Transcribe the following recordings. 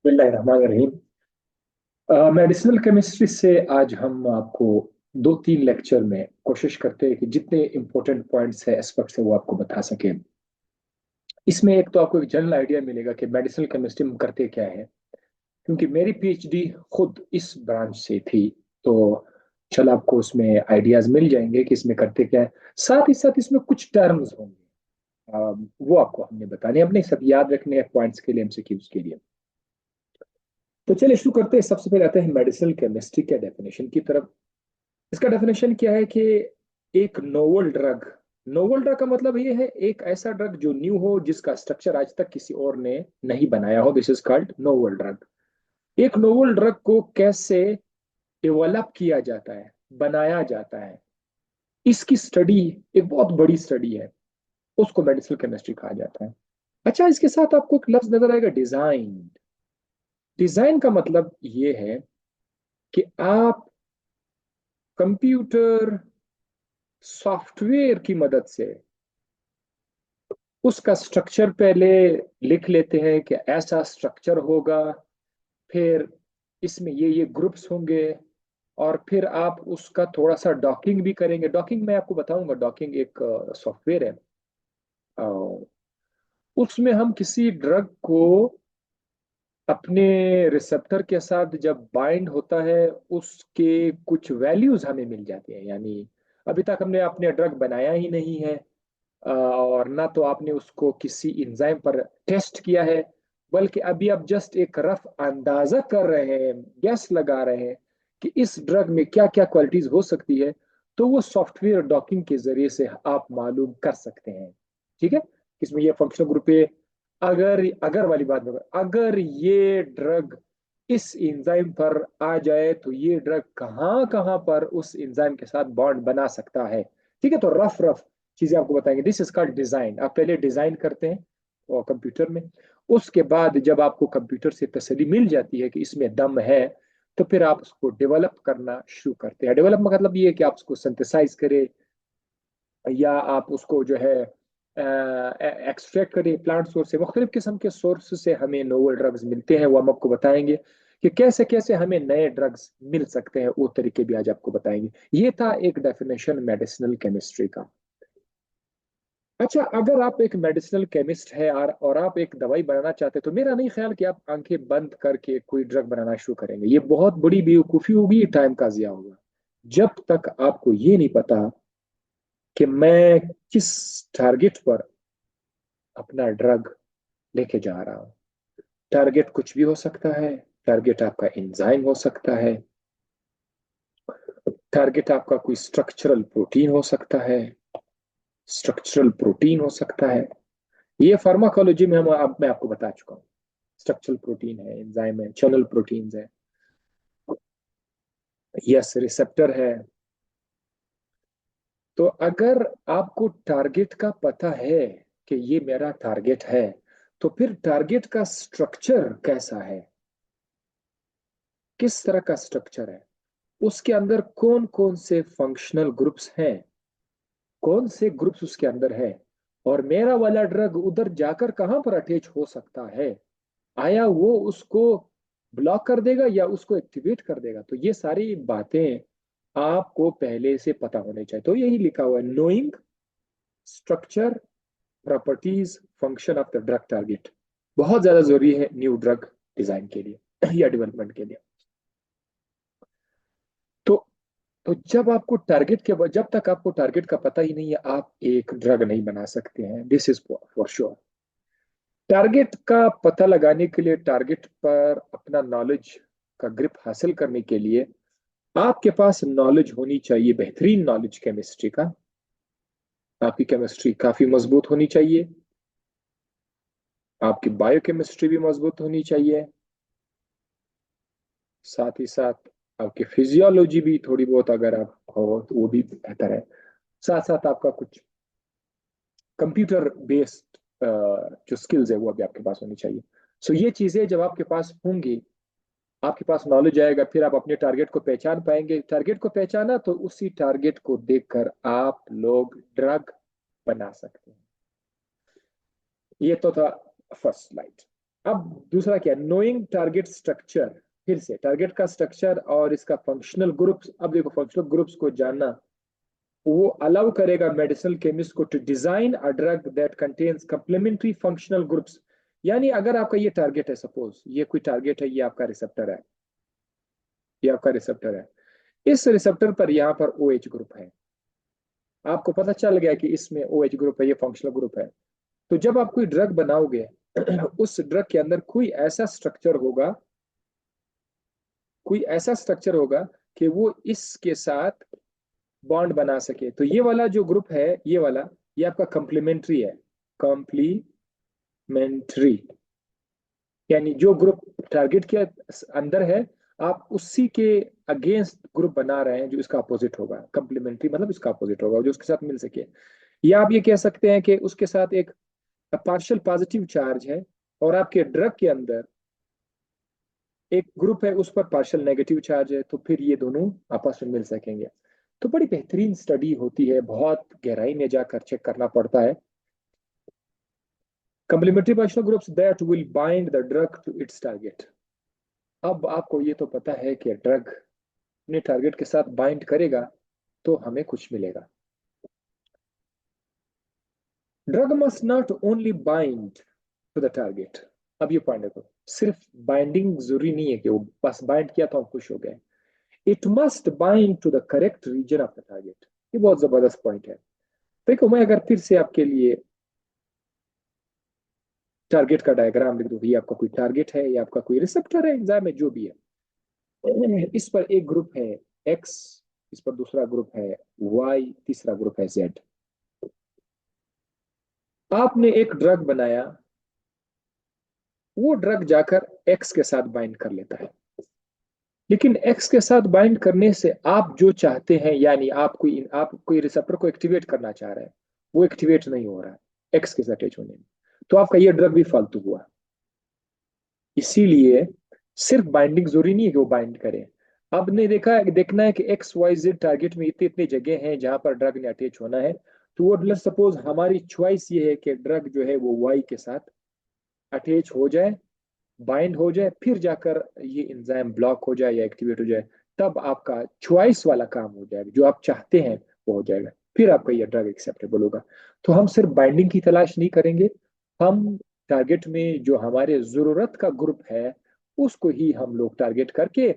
बिस्मिल्लाहिर्रहमानिर्रहीम। Medicinal chemistry से आज हम आपको दो तीन लेक्चर में कोशिश करते हैं कि जितने इंपॉर्टेंट पॉइंट्स है एस्पेक्ट्स है वो आपको बता सके। इसमें एक तो आपको एक जनरल आइडिया मिलेगा कि मेडिसिनल केमिस्ट्री में करते क्या है, क्योंकि मेरी पीएचडी खुद इस ब्रांच से थी। तो चल आपको उसमें आइडियाज मिल जाएंगे कि इसमें करते क्या है। साथ ही साथ इसमें कुछ टर्म्स होंगे, वो आपको हमने बताने, अपने सब याद रखने हैं पॉइंट्स के लिए, एमसीक्यूज के लिए। तो चलिए शुरू करते हैं। सबसे पहले आते हैं मेडिसिनल केमिस्ट्री के डेफिनेशन की तरफ। इसका डेफिनेशन क्या है कि एक नोवल ड्रग, नोवल ड्रग का मतलब ये है एक ऐसा ड्रग जो न्यू हो, जिसका स्ट्रक्चर आज तक किसी और ने नहीं बनाया हो। This is called novel drug. एक नोवल ड्रग को कैसे डेवलप किया जाता है, बनाया जाता है, इसकी स्टडी एक बहुत बड़ी स्टडी है, उसको मेडिसिनल केमिस्ट्री कहा जाता है। अच्छा, इसके साथ आपको एक लफ्ज नजर आएगा, डिजाइन। डिजाइन का मतलब ये है कि आप कंप्यूटर सॉफ्टवेयर की मदद से उसका स्ट्रक्चर पहले लिख लेते हैं कि ऐसा स्ट्रक्चर होगा, फिर इसमें ये ग्रुप्स होंगे, और फिर आप उसका थोड़ा सा डॉकिंग भी करेंगे। डॉकिंग मैं आपको बताऊंगा, डॉकिंग एक सॉफ्टवेयर है। अ, उसमें हम किसी ड्रग को अपने रिसेप्टर के साथ जब बाइंड होता है, उसके कुछ वैल्यूज हमें मिल जाते हैं। यानी अभी तक हमने अपने ड्रग बनाया ही नहीं है, और ना तो आपने उसको किसी इंजाइम पर टेस्ट किया है, बल्कि अभी आप जस्ट एक रफ अंदाजा कर रहे हैं, गैस लगा रहे हैं कि इस ड्रग में क्या क्या क्वालिटीज हो सकती है। तो वो सॉफ्टवेयर डॉकिंग के जरिए से आप मालूम कर सकते हैं। ठीक है, इसमें ये फंक्शनल ग्रुप है। अगर अगर वाली बात में, अगर ये ड्रग इस एंजाइम पर आ जाए तो ये ड्रग कहाँ कहाँ पर उस एंजाइम के साथ बॉन्ड बना सकता है। ठीक है, तो रफ रफ चीजें आपको बताएंगे। This is called design. आप पहले डिजाइन करते हैं और कंप्यूटर में, उसके बाद जब आपको कंप्यूटर से तसल्ली मिल जाती है कि इसमें दम है, तो फिर आप उसको डेवलप करना शुरू करते हैं। डेवलप मतलब ये है कि आप उसको सिंथेसाइज करें, या आप उसको जो है एक्सट्रैक्ट करें प्लांट सोर्स से। मुख्तलिफ किस्म के सोर्स से हमें नोवल ड्रग्स मिलते हैं, वो हम आपको बताएंगे कि कैसे कैसे हमें नए ड्रग्स मिल सकते हैं। वो तरीके भी आज आपको बताएंगे। ये था एक डेफिनेशन मेडिसिनल केमिस्ट्री का। अच्छा, अगर आप एक मेडिसिनल केमिस्ट है और आप एक दवाई बनाना चाहते हैं, तो मेरा नहीं ख्याल कि आप आंखें बंद करके कोई ड्रग बनाना शुरू करेंगे। ये बहुत बड़ी बेवकूफ़ी होगी, टाइम का जिया होगा, जब तक आपको ये नहीं पता कि मैं किस टारगेट पर अपना ड्रग लेके जा रहा हूँ। टारगेट कुछ भी हो सकता है। टारगेट आपका एंजाइम हो सकता है, टारगेट आपका कोई स्ट्रक्चरल प्रोटीन हो सकता है, स्ट्रक्चरल प्रोटीन हो सकता है। ये फार्माकोलॉजी में मैं आपको बता चुका हूँ। स्ट्रक्चरल प्रोटीन है, एंजाइम है, चैनल प्रोटीन्स है, यस रिसेप्टर है। तो अगर आपको टारगेट का पता है कि ये मेरा टारगेट है, तो फिर टारगेट का स्ट्रक्चर कैसा है, किस तरह का स्ट्रक्चर है, उसके अंदर कौन कौन से फंक्शनल ग्रुप्स हैं, कौन से ग्रुप्स उसके अंदर है, और मेरा वाला ड्रग उधर जाकर कहां पर अटैच हो सकता है। आया वो उसको ब्लॉक कर देगा या उसको एक्टिवेट कर देगा। तो ये सारी बातें आपको पहले से पता होने चाहिए। तो यही लिखा हुआ है, knowing structure, properties, function of the drug target. बहुत ज्यादा जरूरी है न्यू ड्रग डिजाइन के लिए या डेवलपमेंट के लिए। तो तो जब आपको टारगेट के जब तक आपको टारगेट का पता ही नहीं है, आप एक ड्रग नहीं बना सकते हैं। This is for sure. Target का पता लगाने के लिए, टारगेट पर अपना नॉलेज का ग्रिप हासिल करने के लिए आपके पास नॉलेज होनी चाहिए, बेहतरीन नॉलेज केमिस्ट्री का। आपकी केमिस्ट्री काफी मजबूत होनी चाहिए, आपकी बायोकेमिस्ट्री भी मजबूत होनी चाहिए, साथ ही साथ आपकी फिजियोलॉजी भी थोड़ी बहुत अगर आप हो तो वो भी बेहतर है। साथ साथ आपका कुछ कंप्यूटर बेस्ड जो स्किल्स है वो अभी आपके पास होनी चाहिए। सो ये चीजें जब आपके पास होंगी, आपके पास नॉलेज आएगा, फिर आप अपने टारगेट को पहचान पाएंगे। टारगेट को पहचाना तो उसी टारगेट को देखकर आप लोग ड्रग बना सकते हैं। ये तो था फर्स्ट स्लाइड। अब दूसरा क्या, नोइंग टारगेट स्ट्रक्चर। फिर से टारगेट का स्ट्रक्चर और इसका फंक्शनल ग्रुप्स। अब देखो फंक्शनल ग्रुप्स को जानना वो अलाउ करेगा मेडिसिनल केमिस्ट को to design a drug that contains complementary functional groups. यानी अगर आपका ये टारगेट है, सपोज ये कोई टारगेट है, ये आपका रिसेप्टर है, ये आपका रिसेप्टर है, इस रिसेप्टर पर यहाँ पर ओ एच ग्रुप है, आपको पता चल गया कि इसमें ओ एच ग्रुप है, ये फंक्शनल ग्रुप है। तो जब आप कोई ड्रग बनाओगे उस ड्रग के अंदर कोई ऐसा स्ट्रक्चर होगा, कोई ऐसा स्ट्रक्चर होगा कि वो इसके साथ बॉन्ड बना सके। तो ये वाला जो ग्रुप है, ये वाला, ये आपका कॉम्प्लीमेंट्री है, कॉम्प्लीमेंट्री। यानी जो ग्रुप टारगेट के अंदर है, आप उसी के अगेंस्ट ग्रुप बना रहे हैं जो इसका अपोजिट होगा। कॉम्प्लीमेंट्री मतलब इसका अपोजिट होगा जो उसके साथ मिल सके। या आप ये कह सकते हैं कि उसके साथ एक पार्शियल पॉजिटिव चार्ज है और आपके ड्रग के अंदर एक ग्रुप है उस पर पार्शियल नेगेटिव चार्ज है, तो फिर ये दोनों आपस में मिल सकेंगे। तो बड़ी बेहतरीन स्टडी होती है, बहुत गहराई में जाकर चेक करना पड़ता है। Complementary functional groups that will bind the drug to its target. अब आपको ये तो पता है कि ड्रग अपने टारगेट के साथ बाइंड करेगा तो हमें कुछ मिलेगा। Drug must not only bind to the target. अब ये पॉइंट देखो, सिर्फ बाइंडिंग जरूरी नहीं है कि वो बस बाइंड किया तो हम खुश हो गए। It must bind to the correct region of the target. ये बहुत जबरदस्त पॉइंट है। देखो मैं अगर फिर से आपके लिए टारगेट का डायग्राम लिख दूं, ये आपका कोई टारगेट है, या आपका कोई रिसेप्टर है, एंजाइम है, जो भी है। इस पर एक ग्रुप है एक्स, इस पर दूसरा ग्रुप है वाई, तीसरा ग्रुप है जेड। आपने एक ड्रग बनाया, वो ड्रग जाकर एक्स के साथ बाइंड कर लेता है, लेकिन एक्स के साथ बाइंड करने से आप जो चाहते हैं, यानी आप कोई रिसेप्टर को एक्टिवेट करना चाह रहे हैं, वो एक्टिवेट नहीं हो रहा है एक्स के साथ अटैच होने में, तो आपका ये ड्रग भी फालतू हुआ। इसीलिए सिर्फ बाइंडिंग जरूरी नहीं है कि वो बाइंड करे। अब ने देखना है कि एक्स वाई जेड टारगेट में इतनी इतनी जगह हैं जहां पर ड्रग ने अटैच होना है। तो वो लेट्स सपोज हमारी चॉइस ये है कि ड्रग जो है वो वाई के साथ अटैच हो जाए, बाइंड हो जाए, फिर जाकर ये एंजाइम ब्लॉक हो जाए या एक्टिवेट हो जाए। तब आपका चॉइस वाला काम हो जाएगा, जो आप चाहते हैं वो हो जाएगा, फिर आपका ये ड्रग एक्सेप्टेबल होगा। तो हम सिर्फ बाइंडिंग की तलाश नहीं करेंगे, हम टारगेट में जो हमारे जरूरत का ग्रुप है उसको ही हम लोग टारगेट करके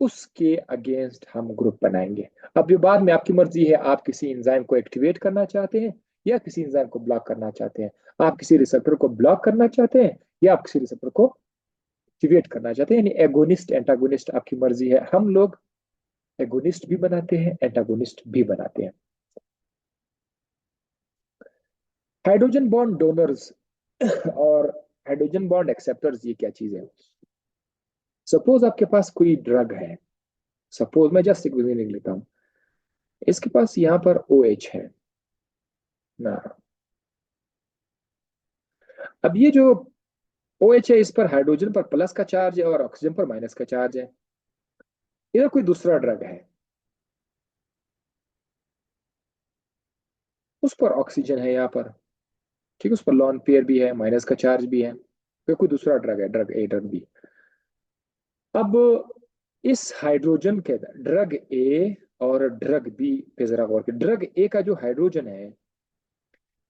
उसके अगेंस्ट हम ग्रुप बनाएंगे। अब ये बाद में आपकी मर्जी है, आप किसी एंजाइम को एक्टिवेट करना चाहते हैं या किसी एंजाइम को ब्लॉक करना चाहते हैं। आप किसी रिसेप्टर को ब्लॉक करना चाहते हैं या आप किसी रिसेप्टर को एक्टिवेट करना चाहते हैं, यानी एगोनिस्ट एंटागोनिस्ट आपकी मर्जी है। हम लोग एगोनिस्ट भी बनाते हैं, एंटागोनिस्ट भी बनाते हैं। हाइड्रोजन बॉन्ड डोनर्स और हाइड्रोजन बॉन्ड एक्सेप्टर्स, ये क्या चीज है? सपोज आपके पास कोई ड्रग है, सपोज मैं जस्ट एक लिख लेता हूं, इसके पास यहाँ पर ओ एच है ना। अब ये जो ओ एच है, इस पर हाइड्रोजन पर प्लस का चार्ज है और ऑक्सीजन पर माइनस का चार्ज है। इधर कोई दूसरा ड्रग है, उस पर ऑक्सीजन है यहाँ पर, ठीक है, उस पर लॉन पेयर भी है, माइनस का चार्ज भी है। फिर कोई दूसरा ड्रग है, ड्रग ए, ड्रग बी। अब इस हाइड्रोजन के ड्रग ए और ड्रग बी पे जरा गौर करें। ड्रग ए का जो हाइड्रोजन है,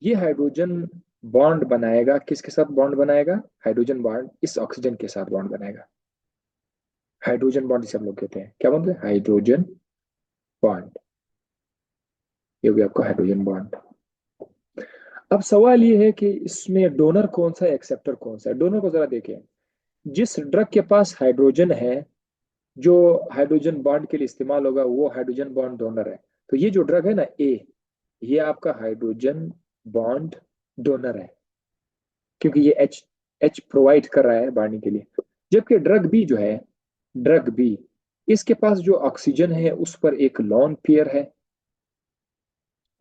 ये हाइड्रोजन बॉन्ड बनाएगा, किसके साथ बॉन्ड बनाएगा? हाइड्रोजन बॉन्ड इस ऑक्सीजन के साथ बॉन्ड बनाएगा। हाइड्रोजन बॉन्ड जिसे हम लोग कहते हैं, क्या बोलते हैं? Hydrogen bond. ये भी आपका हाइड्रोजन बॉन्ड। अब सवाल ये है कि इसमें डोनर कौन सा है, एक्सेप्टर कौन सा है? डोनर को जरा देखें। जिस ड्रग के पास हाइड्रोजन है, जो हाइड्रोजन बॉन्ड के लिए इस्तेमाल होगा, वो हाइड्रोजन बॉन्ड डोनर है। तो ये जो ड्रग है ना ए, ये आपका हाइड्रोजन बॉन्ड डोनर है, क्योंकि ये एच एच प्रोवाइड कर रहा है बांधने के लिए। जबकि ड्रग बी जो है, ड्रग बी, इसके पास जो ऑक्सीजन है उस पर एक लॉन पेयर है,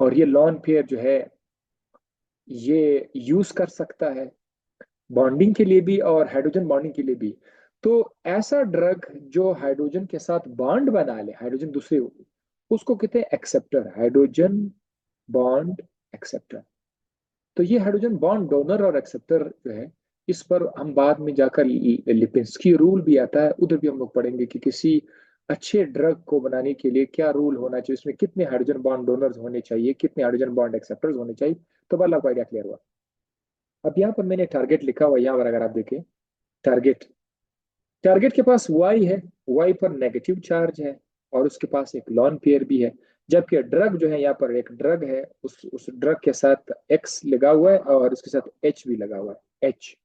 और ये लॉन पेयर जो है ये यूज कर सकता है बॉन्डिंग के लिए भी और हाइड्रोजन बॉन्डिंग के लिए भी। तो ऐसा ड्रग जो हाइड्रोजन के साथ बॉन्ड बना ले, हाइड्रोजन दूसरे, उसको कहते हैं एक्सेप्टर, हाइड्रोजन बॉन्ड एक्सेप्टर। तो ये हाइड्रोजन बॉन्ड डोनर और एक्सेप्टर जो है, इस पर हम बाद में जाकर लिपिंस्की रूल भी आता है, उधर भी हम लोग पढ़ेंगे कि किसी अच्छे ड्रग को बनाने के लिए क्या रूल होना चाहिए, उसमें कितने हाइड्रोजन बॉन्ड डोनर्स होने चाहिए, कितने हाइड्रोजन बॉन्ड एक्सेप्टर्स होने चाहिए। तो वाला आपको आइडिया क्लियर हुआ। अब यहाँ पर मैंने टारगेट लिखा हुआ, यहाँ पर अगर आप देखें टारगेट, टारगेट के पास वाई है, वाई पर नेगेटिव चार्ज है, और उसके पास एक लॉन पेयर भी है। जबकि ड्रग जो है, यहाँ पर एक ड्रग है, उस ड्रग के साथ एक्स लगा हुआ है और उसके साथ एच भी लगा हुआ है, एच।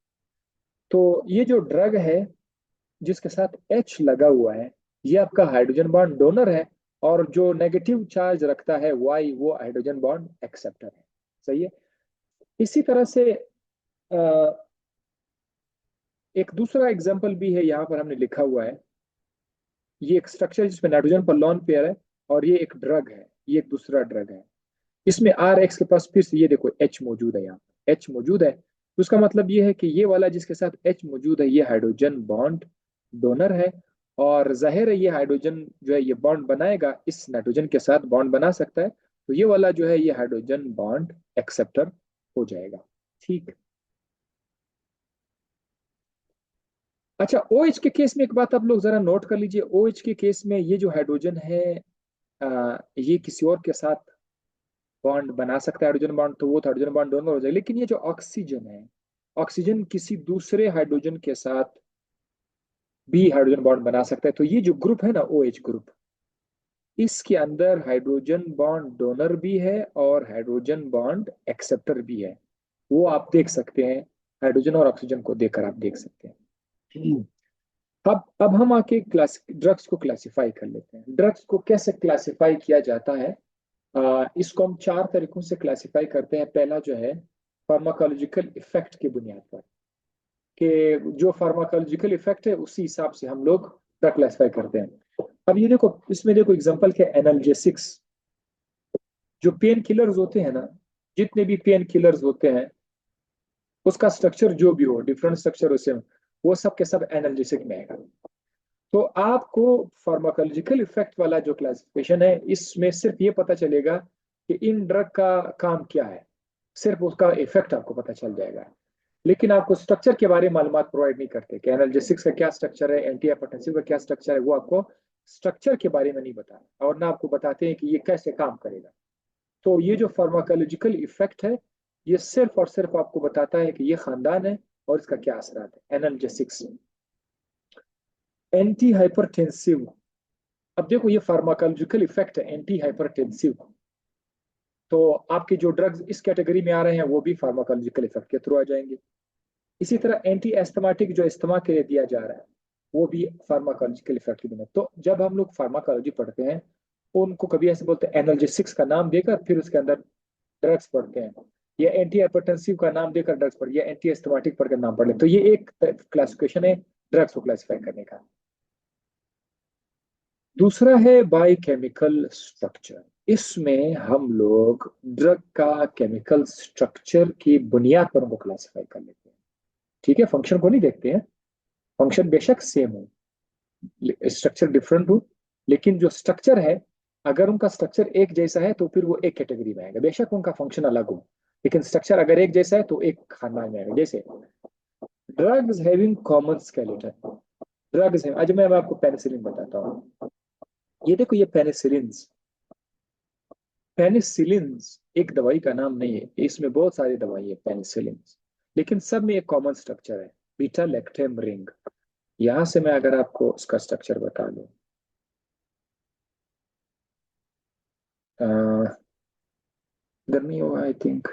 तो ये जो ड्रग है जिसके साथ एच लगा हुआ है, ये आपका हाइड्रोजन बॉन्ड डोनर है, और जो नेगेटिव चार्ज रखता है वाई, वो हाइड्रोजन बॉन्ड एक्सेप्टर है। सही है। इसी तरह से एक दूसरा एग्जाम्पल भी है, यहाँ पर हमने लिखा हुआ है। ये एक स्ट्रक्चर जिसमें नाइट्रोजन पर लॉन पेयर है, और ये एक ड्रग है, ये एक दूसरा ड्रग है। इसमें आर एक्स के पास फिर से ये देखो एच मौजूद है, यहाँ एच मौजूद है। तो उसका मतलब ये है कि ये वाला जिसके साथ एच मौजूद है, ये हाइड्रोजन बॉन्ड डोनर है। और जाहिर है ये हाइड्रोजन जो है ये बॉन्ड बनाएगा, इस नाइट्रोजन के साथ बॉन्ड बना सकता है। तो ये वाला जो है ये हाइड्रोजन बॉन्ड एक्सेप्टर हो जाएगा। ठीक। अच्छा, ओ OH के केस में एक बात आप लोग जरा नोट कर लीजिए। ओ OH के केस में ये जो हाइड्रोजन है, ये किसी और के साथ बॉन्ड बना सकता है, हाइड्रोजन बॉन्ड, तो वो तो हाइड्रोजन बॉन्ड दोनों हो जाएगा। लेकिन ये जो ऑक्सीजन है, ऑक्सीजन किसी दूसरे हाइड्रोजन के साथ भी हाइड्रोजन बॉन्ड बना सकता है। तो ये जो ग्रुप है ना, ओ OH ग्रुप, इसके अंदर हाइड्रोजन बॉन्ड डोनर भी है और हाइड्रोजन बॉन्ड एक्सेप्टर भी है। वो आप देख सकते हैं, हाइड्रोजन और ऑक्सीजन को देखकर आप देख सकते हैं। अब हम आके क्लास ड्रग्स को क्लासिफाई कर लेते हैं। ड्रग्स को कैसे क्लासिफाई किया जाता है? इसको हम चार तरीकों से क्लासिफाई करते हैं। पहला जो है फार्माकोलॉजिकल इफेक्ट की बुनियाद पर, कि जो फार्माकोलॉजिकल इफेक्ट है उसी हिसाब से हम लोग ड्रग क्लासिफाई करते हैं। अब ये देखो, इसमें देखो एग्जांपल के एनाल्जेसिक्स, जो पेन किलर्स होते हैं ना, जितने भी पेन किलर्स होते हैं, उसका स्ट्रक्चर जो भी हो, डिफरेंट स्ट्रक्चर उसे, वो सब के सब एनाल्जेसिक में आएगा। तो आपको फार्माकोलॉजिकल इफेक्ट वाला जो क्लासिफिकेशन है, इसमें सिर्फ ये पता चलेगा कि इन ड्रग का काम क्या है, सिर्फ उसका इफेक्ट आपको पता चल जाएगा। लेकिन आपको स्ट्रक्चर के बारे में मालूमात प्रोवाइड नहीं करते कि एनाल्जेसिक्स का क्या स्ट्रक्चर है, एंटी हाइपरटेंसिव का क्या स्ट्रक्चर है, वो आपको स्ट्रक्चर के बारे में नहीं बताते, और ना आपको बताते हैं कि ये कैसे काम करेगा। तो ये जो फार्माकोलॉजिकल इफेक्ट है, ये सिर्फ और सिर्फ आपको बताता है कि ये खानदान है और इसका क्या असर है, एनाल्जेसिक्स। एंटी हाइपरटेंसिव, अब देखो ये फार्माकोलॉजिकल इफेक्ट है एंटी हाइपरटेंसिव, तो आपके जो ड्रग्स इस कैटेगरी में आ रहे हैं वो भी फार्माकोलॉजिकल इफेक्ट के थ्रू आ जाएंगे। इसी तरह एंटी एस्थमाटिक जो इस्तेमा के लिए दिया जा रहा है, वो भी फार्माकोलॉजिकल इफेक्ट की बिना। तो जब हम लोग फार्माकोलॉजी पढ़ते हैं, उनको कभी ऐसे बोलते हैं एनाल्जेसिक्स का नाम देकर फिर उसके अंदर ड्रग्स पढ़ते हैं, या एंटी हाइपरटेंसिव का नाम देकर ड्रग्स पढ़, या एंटी एस्थमाटिक पढ़कर नाम पढ़ ले। तो ये एक क्लासिफिकेशन है ड्रग्स को क्लासिफाई करने का। दूसरा है बायोकेमिकल स्ट्रक्चर। इसमें हम लोग ड्रग का केमिकल स्ट्रक्चर की बुनियाद पर उनको क्लासिफाई कर लेते हैं। ठीक है, फंक्शन को नहीं देखते हैं, फंक्शन बेशक सेम हो, स्ट्रक्चर डिफरेंट हो, लेकिन जो स्ट्रक्चर है, अगर उनका स्ट्रक्चर एक जैसा है तो फिर वो एक कैटेगरी में आएगा, बेशक उनका फंक्शन अलग हो, लेकिन स्ट्रक्चर अगर एक जैसा है तो एक खानदान में आएगा। जैसे drugs having common skeleton, drugs है, आज मैं आपको पेनिसिलिन बताता हूँ। ये देखो ये पेनिसिलिन, पेनिसिलिन एक दवाई का नाम नहीं है, इसमें बहुत सारी दवाई है पेनिसिलिन, लेकिन सब में एक कॉमन स्ट्रक्चर है, बीटा लैक्टेम रिंग। यहां से मैं अगर आपको उसका स्ट्रक्चर बता दूं, इधर नहीं होगा आई थिंक,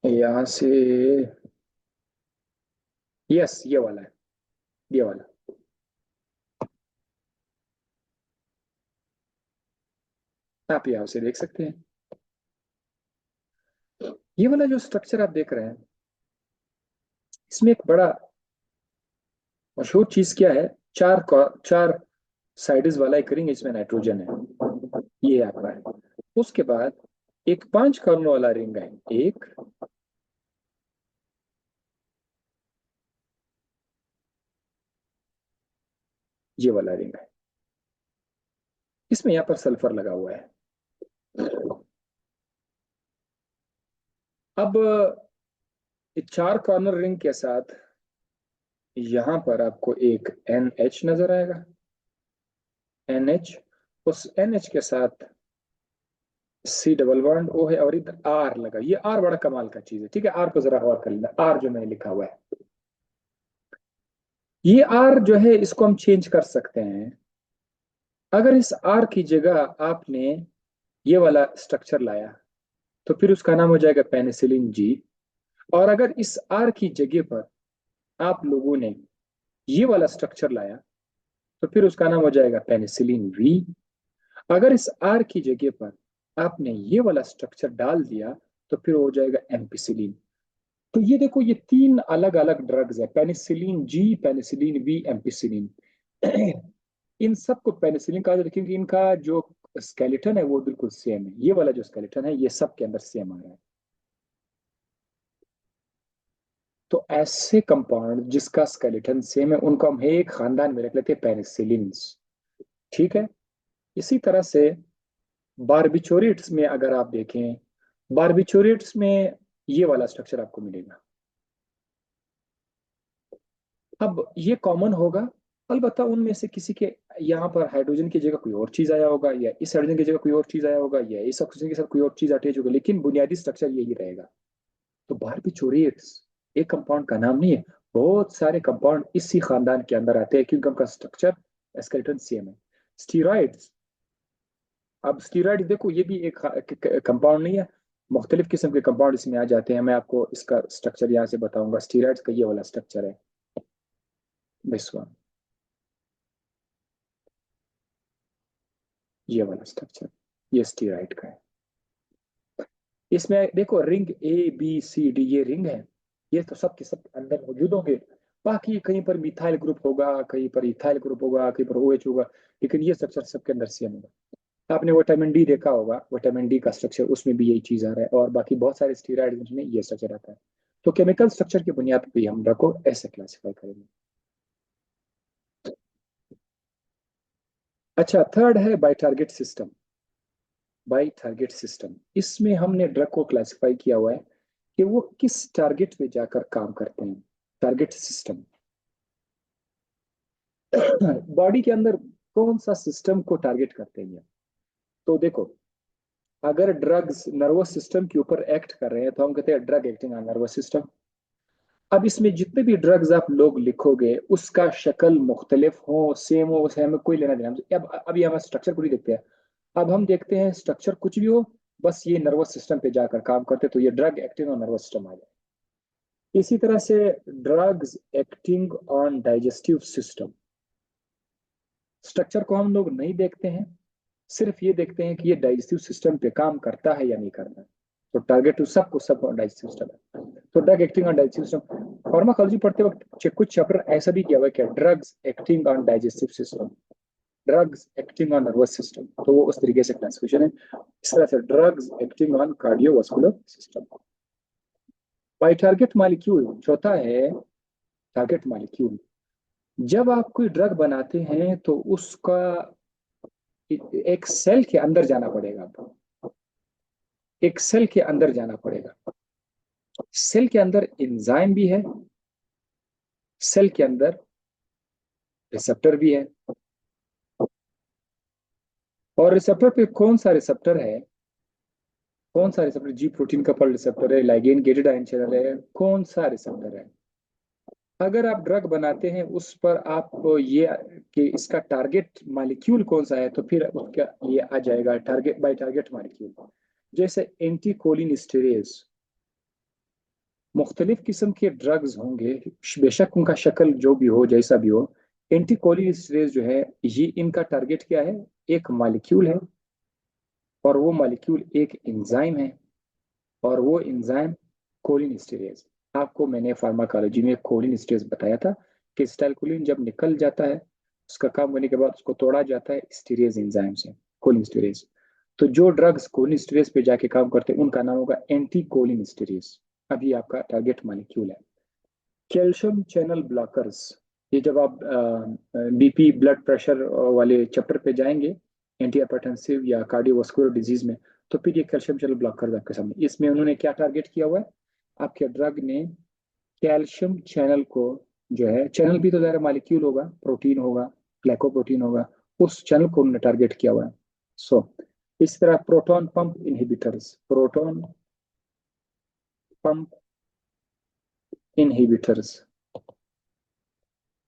यहाँ से, यस ये वाला है, ये वाला, आप यहाँ से देख सकते हैं। ये वाला जो स्ट्रक्चर आप देख रहे हैं, इसमें एक बड़ा मशहूर चीज क्या है, चार साइड्स वाला एक रिंग, इसमें नाइट्रोजन है, ये आपका है। उसके बाद एक 5 कॉर्नर वाला रिंग है, एक, ये वाला रिंग है, इसमें यहाँ पर सल्फर लगा हुआ है। अब इस 4 कॉर्नर रिंग के साथ यहां पर आपको एक NH नजर आएगा, NH। उस NH के साथ C डबल बॉन्ड O है, और इधर R लगा। ये R बड़ा कमाल का चीज है, ठीक है। R को जरा गौर कर लेना, R जो मैंने लिखा हुआ है, ये R जो है इसको हम चेंज कर सकते हैं। अगर इस R की जगह आपने ये वाला स्ट्रक्चर लाया तो फिर उसका नाम हो जाएगा पेनिसिलिन G। और अगर इस R की जगह पर आप लोगों ने ये वाला स्ट्रक्चर लाया तो फिर उसका नाम हो जाएगा पेनिसिलिन V। अगर इस R की जगह पर आपने ये वाला स्ट्रक्चर डाल दिया तो फिर हो जाएगा एम्पिसिलिन। तो ये देखो, ये 3 अलग अलग ड्रग्स है, penicillin G, penicillin V, ampicillin. इन सबको पेनिसिलिन कहा जाता है क्योंकि इनका जो स्केलेटन है वो बिल्कुल सेम है। ये वाला जो स्केलेटन है ये सब के अंदर सेम आ रहा है। तो ऐसे कंपाउंड जिसका स्केलेटन सेम है उनको हम एक खानदान में रख लेते हैं, पेनिसिलिन, ठीक है। इसी तरह से बारबिचोरेट्स में अगर आप देखें, बारबिचोरेट्स में ये वाला स्ट्रक्चर आपको मिलेगा। अब ये कॉमन होगा, अलबत्ता उनमें से किसी के यहाँ पर हाइड्रोजन की जगह कोई और चीज आया होगा, या इस हाइड्रोजन की जगह कोई और चीज आया होगा, या इस ऑक्सीजन के साथ कोई और चीज अटैच होगा, लेकिन बुनियादी स्ट्रक्चर यही रहेगा। तो बारबिचोरेट्स एक कंपाउंड का नाम नहीं है, बहुत सारे कंपाउंड इसी खानदान के अंदर आते हैं क्योंकि उनका स्ट्रक्चर स्केलेटन सेम है। स्टीरॉइड्स, अब स्टीरॉइड देखो ये भी एक कंपाउंड नहीं है, मुख्तलिफ किस्म के कंपाउंड इसमें आ जाते हैं। मैं आपको इसका स्ट्रक्चर यहाँ से बताऊंगा। स्टीरॉइड्स का ये वाला स्ट्रक्चर है, दिस वन, ये वाला स्ट्रक्चर, ये स्टीरॉइड का है। इसमें देखो ring A B C D, ये रिंग है, ये तो सब के सब अंदर मौजूद होंगे। बाकी कहीं पर मिथाइल ग्रुप होगा, कहीं पर इथाइल ग्रुप होगा, कहीं पर OH होगा, लेकिन ये स्ट्रक्चर सबके अंदर सेम होगा। आपने विटामिन डी देखा होगा, विटामिन डी का स्ट्रक्चर उसमें भी यही चीज आ रहा है, और बाकी बहुत सारे स्टीरॉइड में ये स्ट्रक्चर आता है। तो केमिकल स्ट्रक्चर की बुनियाद पर हम ड्रग को ऐसे क्लासिफाई करेंगे। अच्छा, थर्ड है by target system. By target system, इसमें हमने ड्रग को क्लासिफाई किया हुआ है कि वो किस टारगेट पे जाकर काम करते हैं। टारगेट सिस्टम, बॉडी के अंदर कौन सा सिस्टम को टारगेट करते हैं। तो देखो, अगर ड्रग्स नर्वस सिस्टम के ऊपर एक्ट कर रहे हैं तो हम कहते हैं drug acting on nervous system. अब इसमें जितने भी ड्रग्स आप लोग लिखोगे उसका शक्ल मुख्तलिफ हो, सेम हो, उसे हमें कोई लेना देना। अब अभी हम स्ट्रक्चर को नहीं देखते हैं, अब हम देखते हैं स्ट्रक्चर कुछ भी हो, बस ये नर्वस सिस्टम पे जाकर काम करते, तो ये drug acting on nervous system आ जाए। इसी तरह से drugs acting on digestive system, structure को हम लोग नहीं देखते हैं, सिर्फ ये देखते हैं कि ये डाइजेस्टिव सिस्टम पे काम करता है या नहीं करता है। तो टारगेट टू सबको सब डाइजेस्टिव सिस्टम है। तो drug acting on digestive system, pharmacology पढ़ते वक्त कुछ चैप्टर ऐसा भी किया हुआ है कि drugs acting on digestive system, drugs acting on nervous system, तो वो उस तरीके से क्लासिफिकेशन है। इस तरह से drugs acting on cardiovascular system. By target molecule, चौथा है टारगेट मालिक्यूल। जब आप कोई ड्रग बनाते हैं तो उसका एक सेल के अंदर जाना पड़ेगा आपको, एक सेल के अंदर जाना पड़ेगा। सेल के अंदर एंजाइम भी है, सेल के अंदर रिसेप्टर भी है। और रिसेप्टर पे कौन सा रिसेप्टर है, कौन सा रिसेप्टर, जी प्रोटीन कपल रिसेप्टर है, लाइगेन गेटेड आयन चैनल है, कौन सा रिसेप्टर है। अगर आप ड्रग बनाते हैं उस पर आप ये कि इसका टारगेट मॉलिक्यूल कौन सा है, तो फिर उसका ये आ जाएगा टारगेट बाय टारगेट मॉलिक्यूल। जैसे एंटीकोलिनस्टेरेज, मुख्तलिफ किस्म के ड्रग्स होंगे, बेशक उनका शक्ल जो भी हो, जैसा भी हो, एंटीकोलिनस्टेरेज जो है ये इनका टारगेट क्या है, एक मॉलिक्यूल है, और वो मॉलिक्यूल एक एंजाइम है, और वो एंजाइम कोलिनस्टेरेज। आपको मैंने फार्माकोलॉजी में कोलिनस्टेरेज बताया था कि स्टाइलकोलिन जब निकल जाता है उसका काम होने के बाद उसको तोड़ा जाता है स्टीरेज एंजाइम से, कोलिनस्टेरेज। तो जो ड्रग्स कोलिनस्टेरेज पे जाके काम करते हैं उनका नाम होगा एंटी कोलिनस्टेरेज। अभी आपका टारगेट मॉलिक्यूल है। कैल्शियम चैनल ब्लॉकर्स, ये जब आप BP ब्लड प्रेशर वाले चैप्टर पे जाएंगे, एंटी हाइपरटेंसिव या कार्डियोवास्कुलर डिजीज में, तो फिर ये कैल्शियम चैनल ब्लॉकर आपके सामने, इसमें उन्होंने क्या टारगेट किया हुआ है, आपके ड्रग ने कैल्शियम चैनल को जो है, चैनल भी तो ज़रा मालिक्यूल होगा, प्रोटीन होगा, ग्लाइकोप्रोटीन होगा, उस चैनल को उन्होंने टारगेट किया हुआ है। सो इस तरह proton pump inhibitors, proton pump inhibitors,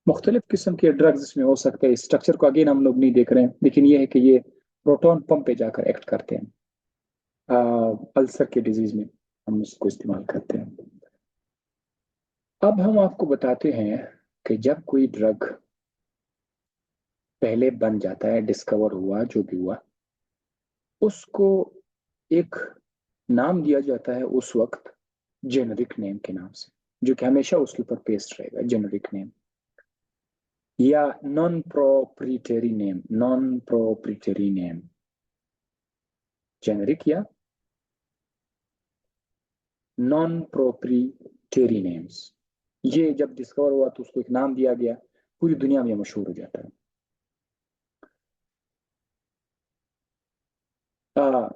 मुख्तलिफ किस्म के ड्रग्स इसमें हो सकते हैं। स्ट्रक्चर को अगेन हम लोग नहीं देख रहे हैं, लेकिन ये है कि ये प्रोटॉन पंप पे जाकर एक्ट करते हैं। अल्सर के डिजीज में हम उसको इस्तेमाल करते हैं। अब हम आपको बताते हैं कि जब कोई ड्रग पहले बन जाता है, डिस्कवर हुआ, जो भी हुआ, उसको एक नाम दिया जाता है उस वक्त जेनरिक नेम के नाम से, जो कि हमेशा उसके ऊपर पेस्ट रहेगा, जेनरिक नेम, या non proprietary name, non proprietary name, generic या नॉन प्रोप्रिटरी नेम्स। ये जब डिस्कवर हुआ तो उसको एक नाम दिया गया, पूरी दुनिया में मशहूर हो जाता है। आ,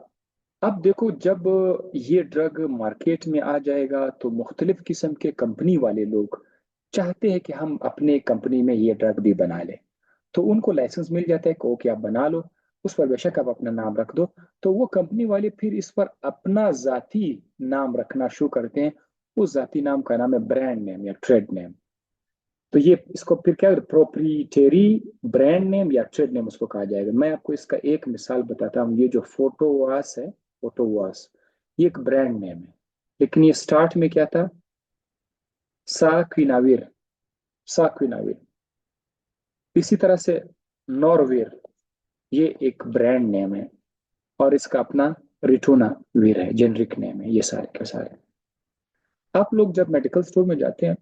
अब देखो, जब ये ड्रग मार्केट में आ जाएगा तो मुख्तलिफ किस्म के कंपनी वाले लोग चाहते हैं कि हम अपने कंपनी में ये ड्रग भी बना लें, तो उनको लाइसेंस मिल जाता है कि ओके आप बना लो, उस पर बेशक आप अपना नाम रख दो। तो वो कंपनी वाले फिर इस पर अपना जाती नाम रखना शुरू करते हैं। उस जाती नाम का नाम है ब्रांड नेम या ट्रेड नेम। तो ये इसको फिर क्या, प्रोप्रिएटरी ब्रांड नेम या ट्रेड नेम उसको कहा जाएगा। मैं आपको इसका एक मिसाल बताता हूँ। ये जो फोटोवास है, फोटोवास, ये एक ब्रांड नेम है, लेकिन ये स्टार्ट में क्या था, साक्विनाविर, साक्विनाविर। इसी तरह से नॉरवेर, ये एक ब्रांड नेम है, और इसका अपना रिटोनावीर है, जेनरिक नेम है। ये सारे के सारे आप लोग जब मेडिकल स्टोर में जाते हैं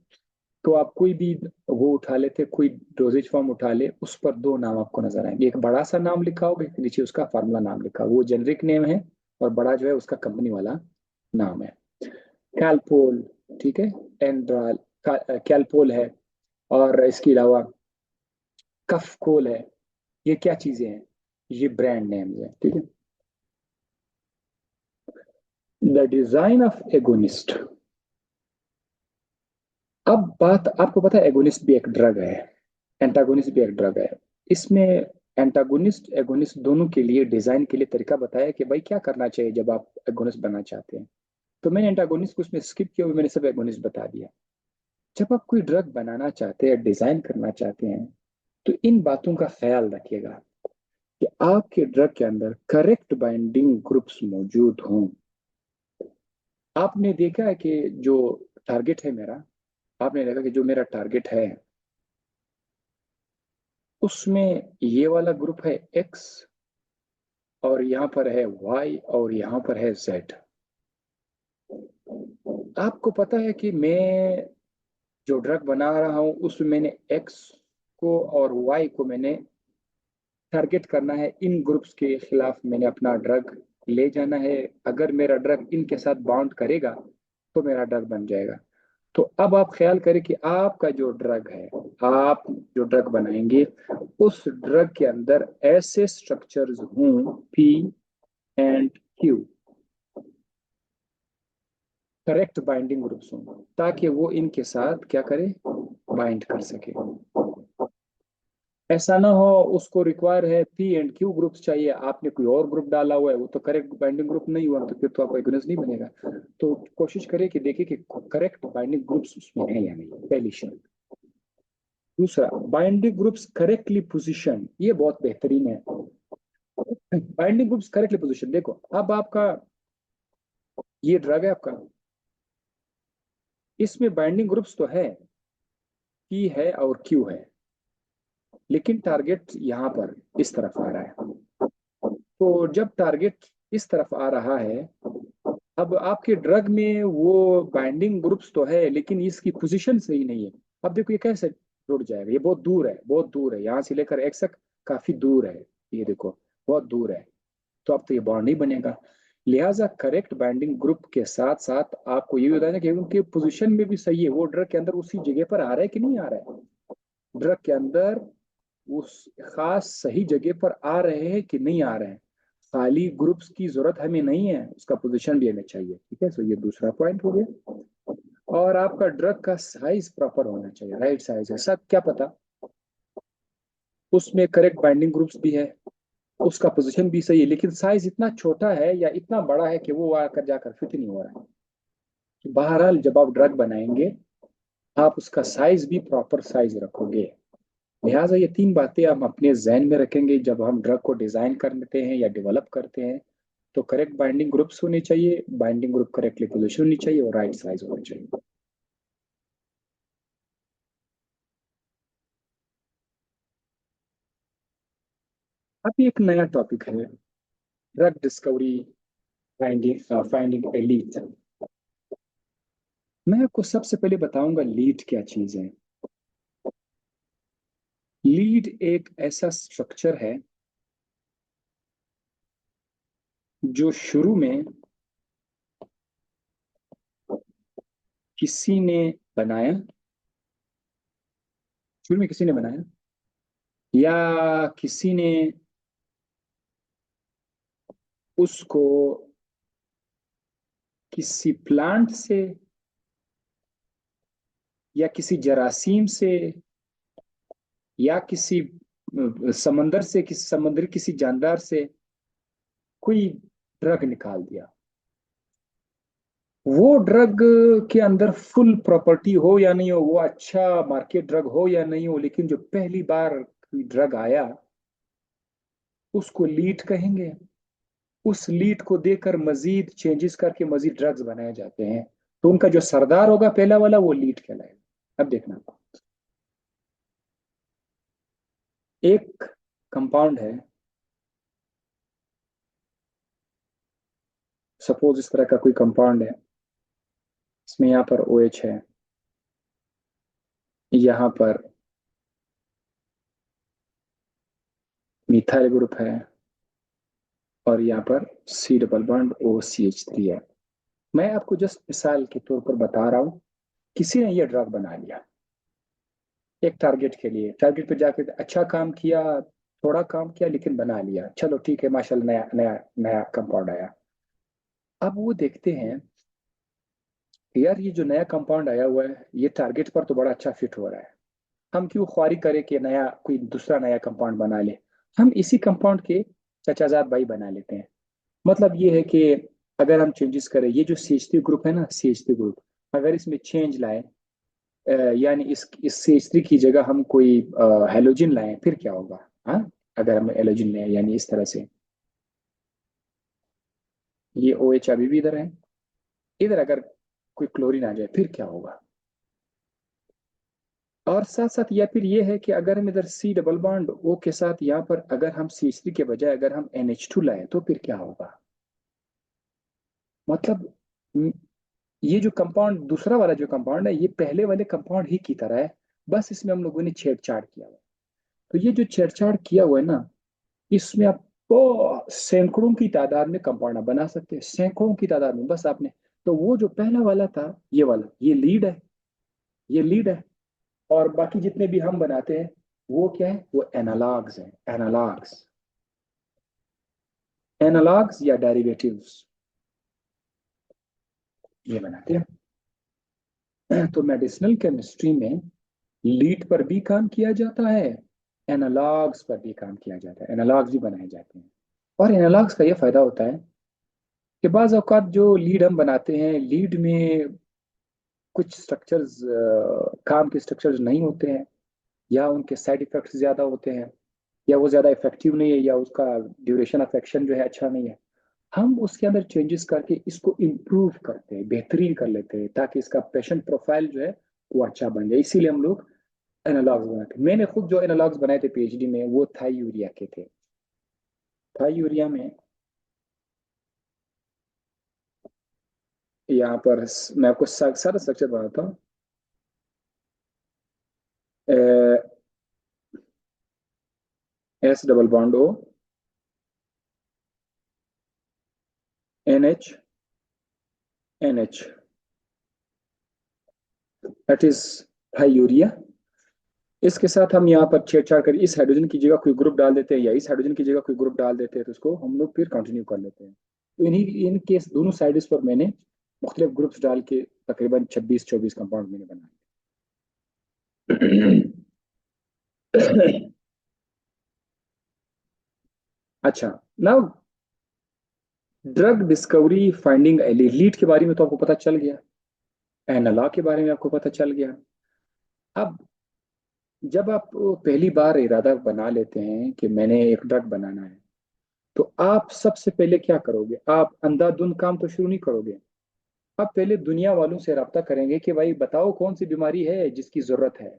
तो आप कोई भी वो उठा लेते, कोई डोजेज फॉर्म उठा ले, उस पर दो नाम आपको नजर आएंगे, एक बड़ा सा नाम लिखा होगा, एक नीचे उसका फार्मूला नाम लिखा होगा, वो जेनरिक नेम है, और बड़ा जो है उसका कंपनी वाला नाम है। कैलपोल, ठीक है, एंड्राल, कैलपोल है, और इसके अलावा कफकोल है। ये क्या चीजें हैं, ये ब्रांड नेम्स हैं, ठीक है। The design of agonist. अब बात, आपको पता है एगोनिस्ट भी एक ड्रग है, एंटागोनिस्ट भी एक ड्रग है। इसमें एंटागोनिस्ट एगोनिस्ट दोनों के लिए डिजाइन के लिए तरीका बताया कि भाई क्या करना चाहिए जब आप एगोनिस्ट बनना चाहते हैं। तो मैंने एंटागोनिस्ट को उसमें स्किप किया हुआ, मैंने सब एगोनिस्ट बता दिया। जब आप कोई ड्रग बनाना चाहते हैं, डिजाइन करना चाहते हैं, तो इन बातों का ख्याल रखिएगा कि आपके ड्रग के अंदर करेक्ट बाइंडिंग ग्रुप्स मौजूद हों। आपने देखा है कि जो टारगेट है मेरा, आपने देखा कि जो मेरा टारगेट है उसमें ये वाला ग्रुप है एक्स, और यहाँ पर है वाई, और यहाँ पर है जेड। आपको पता है कि मैं जो ड्रग बना रहा हूँ उसमें मैंने एक्स को और वाई को मैंने टारगेट करना है, इन ग्रुप्स के खिलाफ मैंने अपना ड्रग ले जाना है। अगर मेरा ड्रग इनके साथ बाउंड करेगा तो मेरा ड्रग बन जाएगा। तो अब आप ख्याल करें कि आपका जो ड्रग है, आप जो ड्रग बनाएंगे, उस ड्रग के अंदर ऐसे स्ट्रक्चर्स हों, P and Q, correct binding groups हों, ताकि वो इनके साथ क्या करे, बाइंड कर सके। ऐसा ना हो उसको रिक्वायर है पी एंड क्यू ग्रुप्स चाहिए, आपने कोई और ग्रुप डाला हुआ है, वो तो करेक्ट बाइंडिंग ग्रुप नहीं हुआ, तो फिर तो आपका एगोनिस्ट नहीं बनेगा। तो कोशिश करें कि देखिए कि करेक्ट बाइंडिंग ग्रुप्स उसमें है या नहीं, पहली शर्त। दूसरा, बाइंडिंग ग्रुप्स करेक्टली पोजीशन, ये बहुत बेहतरीन है। बाइंडिंग ग्रुप्स करेक्टली पोजीशन, देखो अब आपका ये ड्रग है आपका, इसमें बाइंडिंग ग्रुप्स तो है, पी है और क्यू है, लेकिन टारगेट यहाँ पर इस तरफ आ रहा है। तो जब टारगेट इस तरफ आ रहा है, अब आपके ड्रग में वो बाइंडिंग ग्रुप्स तो है, लेकिन इसकी पोजीशन सही नहीं है। अब देखो ये कैसे जुड़ जाएगा, ये बहुत दूर है, बहुत दूर है, यहाँ से लेकर एक्स तक काफी दूर है, ये देखो बहुत दूर है। तो अब तो ये बॉन्ड नहीं बनेगा। लिहाजा करेक्ट बाइंडिंग ग्रुप के साथ साथ आपको ये भी बताना कि उनके पोजीशन में भी सही है, वो ड्रग के अंदर उसी जगह पर आ रहा है कि नहीं आ रहा है, ड्रग के अंदर उस खास सही जगह पर आ रहे हैं कि नहीं आ रहे हैं। खाली ग्रुप्स की जरूरत हमें नहीं है, उसका पोजीशन भी हमें चाहिए, ठीक है। तो ये दूसरा पॉइंट हो गया। और आपका ड्रग का साइज प्रॉपर होना चाहिए, राइट साइज है सब, क्या पता उसमें करेक्ट बाइंडिंग ग्रुप्स भी है, उसका पोजीशन भी सही है, लेकिन साइज इतना छोटा है या इतना बड़ा है कि वो आकर जाकर फिट नहीं हो रहा है। तो बहरहाल जब आप ड्रग बनाएंगे, आप उसका साइज भी प्रॉपर साइज रखोगे। लिहाजा ये तीन बातें हम अपने जहन में रखेंगे जब हम ड्रग को डिजाइन करते हैं या डेवलप करते हैं। तो करेक्ट बाइंडिंग ग्रुप्स होने चाहिए, बाइंडिंग ग्रुप करेक्टली पोजिशन होनी चाहिए और राइट साइज होनी चाहिए। अभी एक नया टॉपिक है, drug discovery, finding a lead. मैं आपको सबसे पहले बताऊंगा लीड क्या चीज है। लीड एक ऐसा स्ट्रक्चर है जो शुरू में किसी ने बनाया, शुरू में किसी ने बनाया या किसी ने उसको किसी प्लांट से या किसी जरासीम से या किसी समंदर से, किसी समुद्री किसी जानदार से कोई ड्रग निकाल दिया। वो ड्रग के अंदर फुल प्रॉपर्टी हो या नहीं हो, वो अच्छा मार्केट ड्रग हो या नहीं हो, लेकिन जो पहली बार ड्रग आया उसको लीड कहेंगे। उस लीड को देकर मजीद चेंजेस करके मजीद ड्रग्स बनाए जाते हैं। तो उनका जो सरदार होगा पहला वाला, वो लीड कहलाएगा। अब देखना, एक कंपाउंड है, सपोज इस तरह का कोई कंपाउंड है, इसमें यहाँ पर ओ एच है, यहाँ पर मिथाइल ग्रुप है और यहाँ पर C double bond O C H three है। मैं आपको जस्ट मिसाल के तौर पर बता रहा हूँ, किसी ने ये ड्रग बना लिया एक टारगेट के लिए, टारगेट पे जाके अच्छा काम किया, थोड़ा काम किया लेकिन बना लिया, चलो ठीक है माशाल्लाह, नया नया नया कंपाउंड आया। अब वो देखते हैं यार ये जो नया कंपाउंड आया हुआ है ये टारगेट पर तो बड़ा अच्छा फिट हो रहा है, हम क्यों ख्वारी करें कि नया कोई दूसरा नया कंपाउंड बना ले, हम इसी कंपाउंड के चचाजाद भाई बना लेते हैं। मतलब ये है कि अगर हम चेंजेस करें, ये जो सी एच थ्री ग्रुप है ना, सी एच थ्री ग्रुप, अगर इसमें चेंज लाए, यानी इस सी एच थ्री की जगह हम कोई हेलोजन लाएं, फिर क्या होगा? हाँ, अगर हम हेलोजन लें यानी इस तरह से, ये ओ एच अभी भी इधर है, इधर अगर कोई क्लोरीन आ जाए फिर क्या होगा? और साथ साथ या फिर ये है कि अगर हम इधर सी डबल बॉन्ड ओ के साथ यहाँ पर अगर हम सी एच थ्री के बजाय अगर हम एन एच टू लाए तो फिर क्या होगा? मतलब ये जो कंपाउंड, दूसरा वाला जो कंपाउंड है, ये पहले वाले कंपाउंड ही की तरह है, बस इसमें हम लोगों ने छेड़छाड़ किया हुआ है। तो ये जो छेड़छाड़ किया हुआ है ना, इसमें आप सैकड़ों की तादाद में कंपाउंड बना सकते हैं, सैकड़ों की तादाद में, बस आपने। तो वो जो पहला वाला था, ये वाला, ये लीड है, ये लीड है। और बाकी जितने भी हम बनाते हैं वो क्या है? वो एनालॉग्स हैं, एनालॉग्स, एनालॉग्स या डेरिवेटिव्स, ये बनाते हैं। तो मेडिसिनल केमिस्ट्री में लीड पर भी काम किया जाता है, एनालॉग्स पर भी काम किया जाता है, एनालॉग्स भी बनाए जाते हैं। और एनालॉग्स का ये फायदा होता है कि बाज अवकात जो लीड हम बनाते हैं, लीड में कुछ स्ट्रक्चर्स, काम के स्ट्रक्चर्स नहीं होते हैं, या उनके साइड इफेक्ट्स ज़्यादा होते हैं, या वो ज़्यादा इफेक्टिव नहीं है, या उसका ड्यूरेशन ऑफ एक्शन जो है अच्छा नहीं है। हम उसके अंदर चेंजेस करके इसको इम्प्रूव करते हैं, बेहतरीन कर लेते हैं, ताकि इसका पेशेंट प्रोफाइल जो है वो अच्छा बन जाए। इसीलिए हम लोग एनालॉग्स बनाते हैं। मैंने खुद जो एनालॉग्स बनाए थे पीएचडी में, वो थाई यूरिया के थे। थाई यूरिया में यहाँ पर मैं आपको सारा स्ट्रक्चर बनाता हूँ। S double bond O, N H, N H, that is thiourea. इसके साथ हम यहाँ पर छेड़छाड़ कर इस हाइड्रोजन की जगह कोई ग्रुप डाल देते हैं, या इस हाइड्रोजन की जगह कोई ग्रुप डाल देते हैं, तो उसको हम लोग फिर कंटिन्यू कर लेते हैं। तो इन्हीं इन केस दोनों साइड्स पर मैंने मुख्तलिफ ग्रुप्स डाल के तकरीबन 26-24 कंपाउंड मैंने बनाए। अच्छा, now drug discovery finding lead के बारे में तो आपको पता चल गया, एनालॉग के बारे में आपको पता चल गया। अब जब आप पहली बार इरादा बना लेते हैं कि मैंने एक ड्रग बनाना है, तो आप सबसे पहले क्या करोगे? आप अंधाधुंध काम तो शुरू नहीं करोगे। आप पहले दुनिया वालों से रब्ता करेंगे कि भाई बताओ कौन सी बीमारी है जिसकी जरूरत है।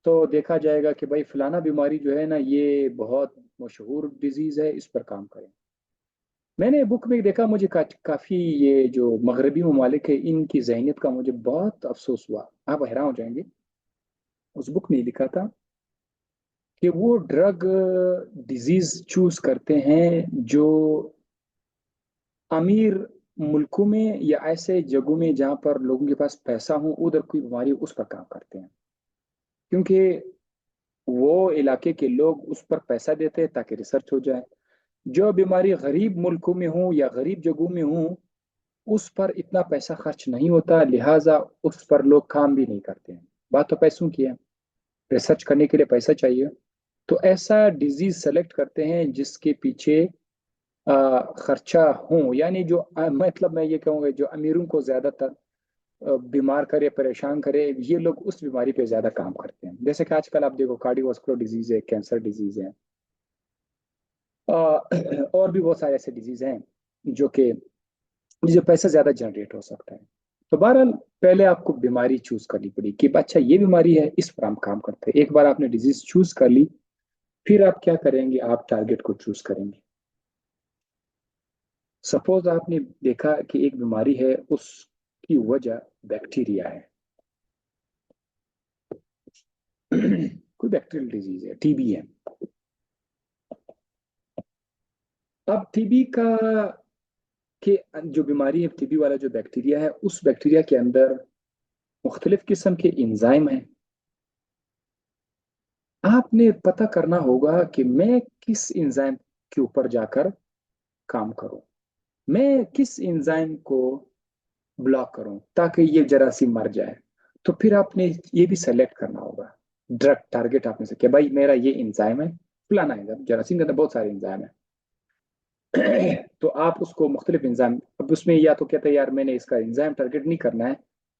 तो देखा जाएगा कि भाई फलाना बीमारी जो है ना, ये बहुत मशहूर डिजीज है, इस पर काम करें। मैंने बुक में देखा, मुझे काफी ये जो मगरबी ममालिक है इनकी जहनीत का मुझे बहुत अफसोस हुआ। आप हैरान हो जाएंगे। उस बुक में लिखा था कि वो ड्रग डिजीज चूज करते हैं जो अमीर मुल्कों में या ऐसे जगहों में जहाँ पर लोगों के पास पैसा हो, उधर कोई बीमारी हो, उस पर काम करते हैं। क्योंकि वो इलाके के लोग उस पर पैसा देते हैं ताकि रिसर्च हो जाए। जो बीमारी गरीब मुल्कों में हो या गरीब जगहों में हो, उस पर इतना पैसा खर्च नहीं होता, लिहाजा उस पर लोग काम भी नहीं करते हैं। बात तो पैसों की है, रिसर्च करने के लिए पैसा चाहिए। तो ऐसा डिजीज सेलेक्ट करते हैं जिसके पीछे खर्चा हो, यानी जो मतलब मैं ये कहूँगा जो अमीरों को ज्यादातर बीमार करे, परेशान करे, ये लोग उस बीमारी पे ज्यादा काम करते हैं। जैसे कि आजकल आप देखो कार्डियोवास्कुलर डिजीज है, कैंसर डिजीज है, और भी बहुत सारे ऐसे डिजीज हैं जो कि जो पैसा ज्यादा जनरेट हो सकता है। तो बहरहाल पहले आपको बीमारी चूज करनी पड़ी कि अच्छा ये बीमारी है, इस पर हम काम करते हैं। एक बार आपने डिजीज चूज कर ली, फिर आप क्या करेंगे? आप टारगेट को चूज करेंगे। सपोज आपने देखा कि एक बीमारी है, उसकी वजह बैक्टीरिया है। कोई बैक्टीरियल डिजीज है, टीबी है। अब टीबी का के जो बीमारी है, टीबी वाला जो बैक्टीरिया है, उस बैक्टीरिया के अंदर मुख्तलिफ किस्म के इंजाइम हैं। आपने पता करना होगा कि मैं किस इंजाइम के ऊपर जाकर काम करूं, मैं किस इंजाइम को ब्लॉक करूं ताकि ये जरासीम मर जाए। तो फिर आपने ये भी सेलेक्ट करना होगा। ड्रग टारगेट आपने से किया, भाई मेरा ये इंजाइम है, फलाना इंजाइम, जरासीम के अंदर बहुत सारे इंजाइम है। तो आप उसको मुख्तलिफ इंजाइम, अब उसमें या तो कहते हैं यार मैंने इसका इंजाइम टारगेट नहीं करना है,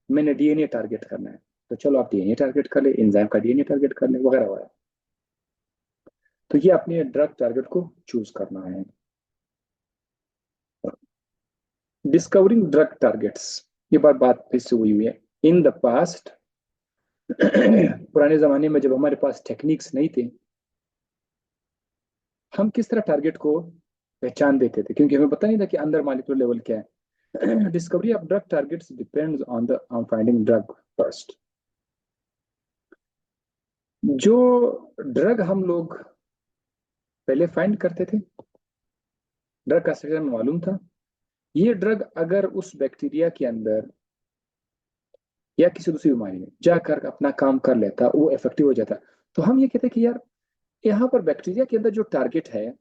मैंने डीएनए टारगेट करना है। तो चलो आप डीएनए टारगेट कर ले, इंजाइम का डीएनए टारगेट कर ले, वगैरह वगैरह। तो ये अपने ड्रग टारगेट को चूज करना है। डिस्कवरिंग ड्रग टारगेट्स, ये बात फिर से हुई है। इन द पास्ट, पुराने जमाने में जब हमारे पास टेक्निक्स नहीं थे, हम किस तरह टारगेट को पहचान देते थे, क्योंकि हमें पता नहीं था कि अंदर मॉलिक्यूलर लेवल क्या है। Discovery of drug targets depends on finding drug first. जो ड्रग हम लोग पहले फाइंड करते थे, ड्रग का स्ट्रक्चर हमें मालूम था, ये ड्रग अगर उस बैक्टीरिया के अंदर या किसी दूसरी बीमारी में जाकर अपना काम कर लेता, वो इफेक्टिव हो जाता। तो हम ये कहते हैं कि यार यहाँ पर बैक्टीरिया के अंदर जो टारगेट है,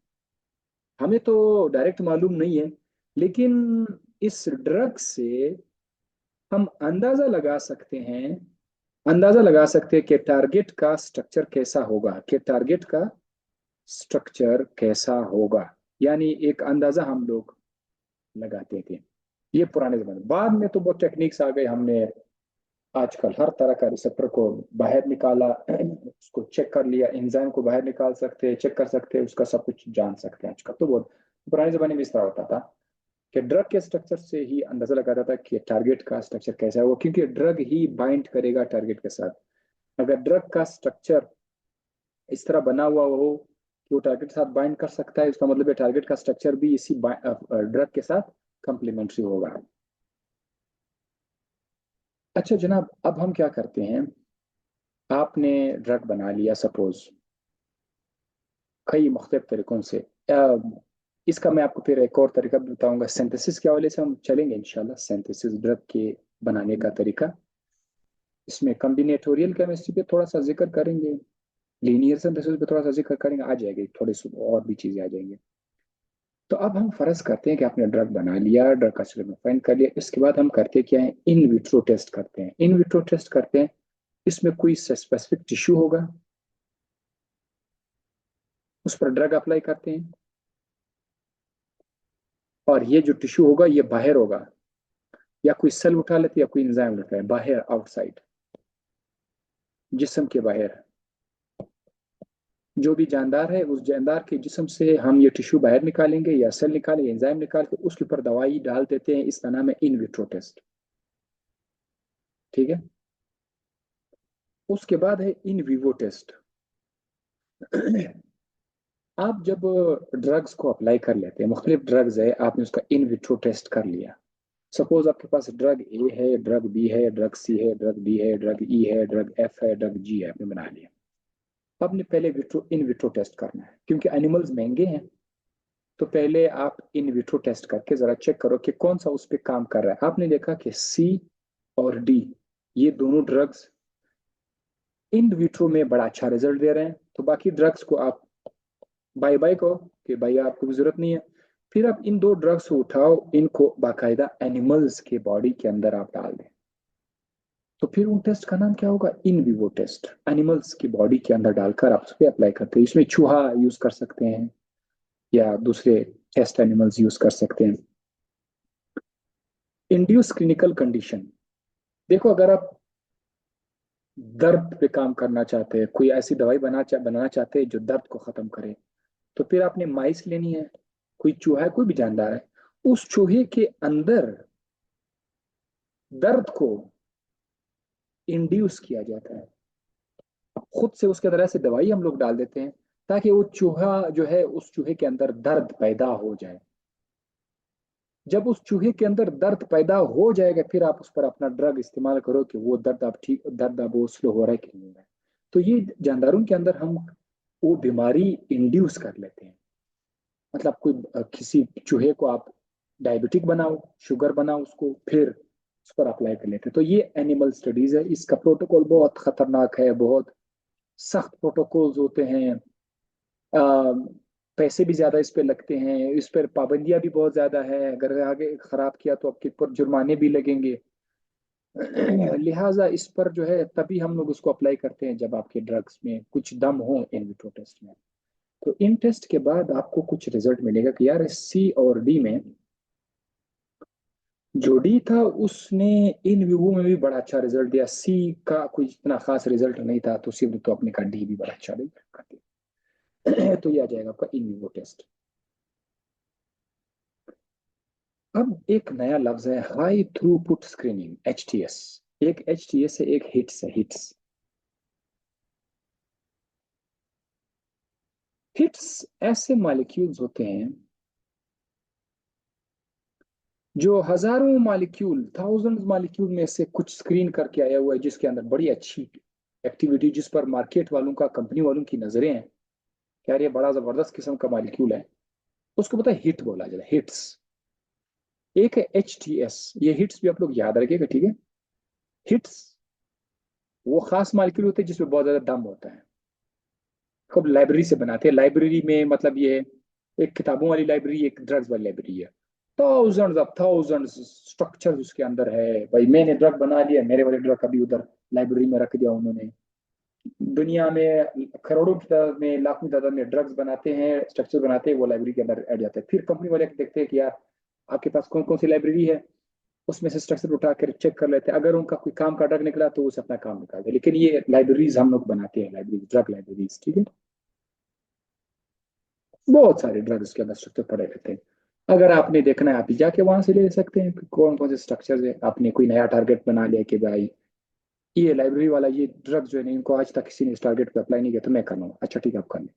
हमें तो डायरेक्ट मालूम नहीं है, लेकिन इस ड्रग से हम अंदाजा लगा सकते हैं कि टारगेट का स्ट्रक्चर कैसा होगा, यानी एक अंदाजा हम लोग लगाते थे। ये पुराने जमाने, बाद में तो बहुत टेक्निक्स आ गए। हमने आजकल हर तरह का रिसेप्टर को बाहर निकाला, उसको चेक कर लिया, एंजाइम को बाहर निकाल सकते हैं, चेक कर सकते हैं, उसका सब कुछ जान सकते हैं आजकल। तो बहुत पुराने जमाने में इस तरह होता था कि ड्रग के स्ट्रक्चर से ही अंदाजा लगाता था कि टारगेट का स्ट्रक्चर कैसा है वो, क्योंकि ड्रग ही बाइंड करेगा टारगेट के साथ। अगर ड्रग का स्ट्रक्चर इस तरह बना हुआ हो कि वो टारगेट के साथ बाइंड कर सकता है, उसका मतलब है टारगेट का स्ट्रक्चर भी इसी ड्रग के साथ कंप्लीमेंट्री होगा। अच्छा जनाब, अब हम क्या करते हैं, आपने ड्रग बना लिया सपोज कई मुख्तलिफ तरीकों से। इसका मैं आपको फिर एक और तरीका भी बताऊंगा, सिंथेसिस के हवाले से हम चलेंगे इंशाल्लाह। सिंथेसिस ड्रग के बनाने का तरीका, इसमें कम्बिनेटोरियल केमिस्ट्री पे थोड़ा सा जिक्र करेंगे, लीनियर सिंथेसिस पे थोड़ा सा जिक्र करेंगे, आ जाएगी थोड़ी सी और भी चीजें आ जाएंगी। तो अब हम फर्ज करते हैं कि आपने ड्रग बना लिया, ड्रग का चलो फाइंड कर लिया, इसके बाद हम करते क्या है, इन विट्रो टेस्ट करते हैं। इन विट्रो टेस्ट करते हैं, इसमें कोई स्पेसिफिक टिश्यू होगा, उस पर ड्रग अप्लाई करते हैं, और ये जो टिश्यू होगा ये बाहर होगा, या कोई सेल उठा लेते हैं या कोई एंजाइम उठा है बाहर, आउटसाइड, जिस्म के बाहर। जो भी जानदार है उस जानदार के जिस्म से हम ये टिश्यू बाहर निकालेंगे, या सेल निकालेंगे, एंजाइम निकाल के उसके ऊपर दवाई डाल देते हैं। इसका नाम है इन विट्रो टेस्ट। ठीक है। उसके बाद है इन विवो टेस्ट। आप जब ड्रग्स को अप्लाई कर लेते हैं, मुख्तलिफ ड्रग्स है, आपने उसका इन विट्रो टेस्ट कर लिया। सपोज आपके पास ड्रग ए है, ड्रग बी है, ड्रग सी है, ड्रग डी है, ड्रग ई है, ड्रग एफ है, ड्रग जी है, आपने बना लिया। आपने पहले विट्रो इन विट्रो टेस्ट करना है, क्योंकि एनिमल्स महंगे हैं। तो पहले आप इन विट्रो टेस्ट करके जरा चेक करो कि कौन सा उस पर काम कर रहा है। आपने देखा कि सी और डी, ये दोनों ड्रग्स इन विट्रो में बड़ा अच्छा रिजल्ट दे रहे हैं, तो बाकी ड्रग्स को आप बाय बाय कहो कि भाई आपको भी जरूरत नहीं है। फिर आप इन दो ड्रग्स को उठाओ, इनको बाकायदा एनिमल्स के बॉडी के अंदर आप डाल दें। तो फिर उन टेस्ट का नाम क्या होगा, इन विवो टेस्ट। एनिमल्स की बॉडी के अंदर डालकर आप उस पर अप्लाई करते हैं। इसमें चूहा यूज कर सकते हैं या दूसरे टेस्ट एनिमल्स यूज कर सकते हैं। इंड्यूस क्लिनिकल कंडीशन, देखो अगर आप दर्द पे काम करना चाहते हैं, कोई ऐसी दवाई बनाना चाहते हैं जो दर्द को खत्म करे, तो फिर आपने माइस लेनी है, कोई चूहा है, कोई भी जानदार है, उस चूहे के अंदर दर्द को इंड्यूस किया जाता है। खुद से उसके अंदर ऐसे दवाई हम लोग डाल देते हैं ताकि वो चूहा जो है, उस चूहे के अंदर दर्द पैदा हो जाए। जब उस चूहे के अंदर दर्द पैदा हो जाएगा, फिर आप उस पर अपना ड्रग इस्तेमाल करो कि वो दर्द अब वो स्लो हो रहा है कि नहीं हो रहा है। तो ये जानदारों के अंदर हम वो बीमारी इंड्यूस कर लेते हैं। मतलब कोई किसी चूहे को आप डायबिटिक बनाओ, शुगर बनाओ उसको, फिर उस पर अप्लाई कर लेते हैं। तो ये एनिमल स्टडीज है। इसका प्रोटोकॉल बहुत खतरनाक है, बहुत सख्त प्रोटोकॉल्स होते हैं। पैसे भी ज्यादा इस पे लगते हैं, इस पर पाबंदियां भी बहुत ज्यादा है। अगर आगे खराब किया तो आपके ऊपर जुर्माने भी लगेंगे। लिहाजा इस पर जो है, तभी हम लोग उसको अप्लाई करते हैं जब आपके ड्रग्स में कुछ दम हो इन विट्रो टेस्ट में। तो इन टेस्ट के बाद आपको कुछ रिजल्ट मिलेगा कि यार सी और डी में, जो डी था उसने इन विवो में भी बड़ा अच्छा रिजल्ट दिया, सी का कोई इतना खास रिजल्ट नहीं था, तो सिर्फ तो अपने का डी भी बड़ा अच्छा रिजल्ट कर दिया। तो ये आ जाएगा आपका इन विवो टेस्ट। अब एक नया लफ्ज है, हाई थ्रूपुट स्क्रीनिंग, HTS। एक HTS है, एक हिट्स है, हिट्स। हिट्स ऐसे मॉलिक्यूल्स होते हैं जो हजारों मॉलिक्यूल, थाउजेंड मॉलिक्यूल में से कुछ स्क्रीन करके आया हुआ है, जिसके अंदर बड़ी अच्छी एक्टिविटी, जिस पर मार्केट वालों का, कंपनी वालों की नजरें हैं कि यार ये बड़ा जबरदस्त किस्म का मॉलिक्यूल है, उसको पता है हिट बोला जाता है, हिट्स। एक है HTS, ये हिट्स भी आप लोग याद रखिएगा, ठीक है। हिट्स वो खास मॉलिक्यूल होते हैं जिसमें बहुत ज्यादा दम होता है, खूब लाइब्रेरी से बनाते हैं। लाइब्रेरी में मतलब ये एक किताबों वाली लाइब्रेरी, एक ड्रग्स वाली लाइब्रेरी है। थाउजेंड्स ऑफ थाउजेंड्स स्ट्रक्चर उसके अंदर है। भाई मैंने ड्रग बना लिया, मेरे वाले ड्रग अभी उधर लाइब्रेरी में रख दिया उन्होंने। दुनिया में करोड़ों की तादाद में, लाखों की तादाद में ड्रग्स बनाते हैं, स्ट्रक्चर बनाते हैं, वो लाइब्रेरी के अंदर ऐड जाते हैं। फिर कंपनी वाले देखते हैं कि यार आपके पास कौन कौन सी लाइब्रेरी है, उसमें से स्ट्रक्चर उठा कर चेक कर लेते हैं। अगर उनका कोई काम का ड्रग निकला तो उसे अपना काम निकालते हैं। लेकिन ये लाइब्रेरीज हम लोग बनाते हैं, लाइब्रेरी, ड्रग लाइब्रेरीज, ठीक है। बहुत सारे ड्रग्स के अंदर स्ट्रक्चर पड़े रहते हैं। अगर आपने देखना है, आप जाके वहां से ले सकते हैं कि कौन कौन से स्ट्रक्चर है। आपने कोई नया टारगेट बना लिया कि भाई ये लाइब्रेरी वाला ये ड्रग जो है ना, इनको आज तक किसी ने इस टारगेट पे अप्लाई नहीं किया, तो मैं करना हूँ, अच्छा ठीक है आप कर लें।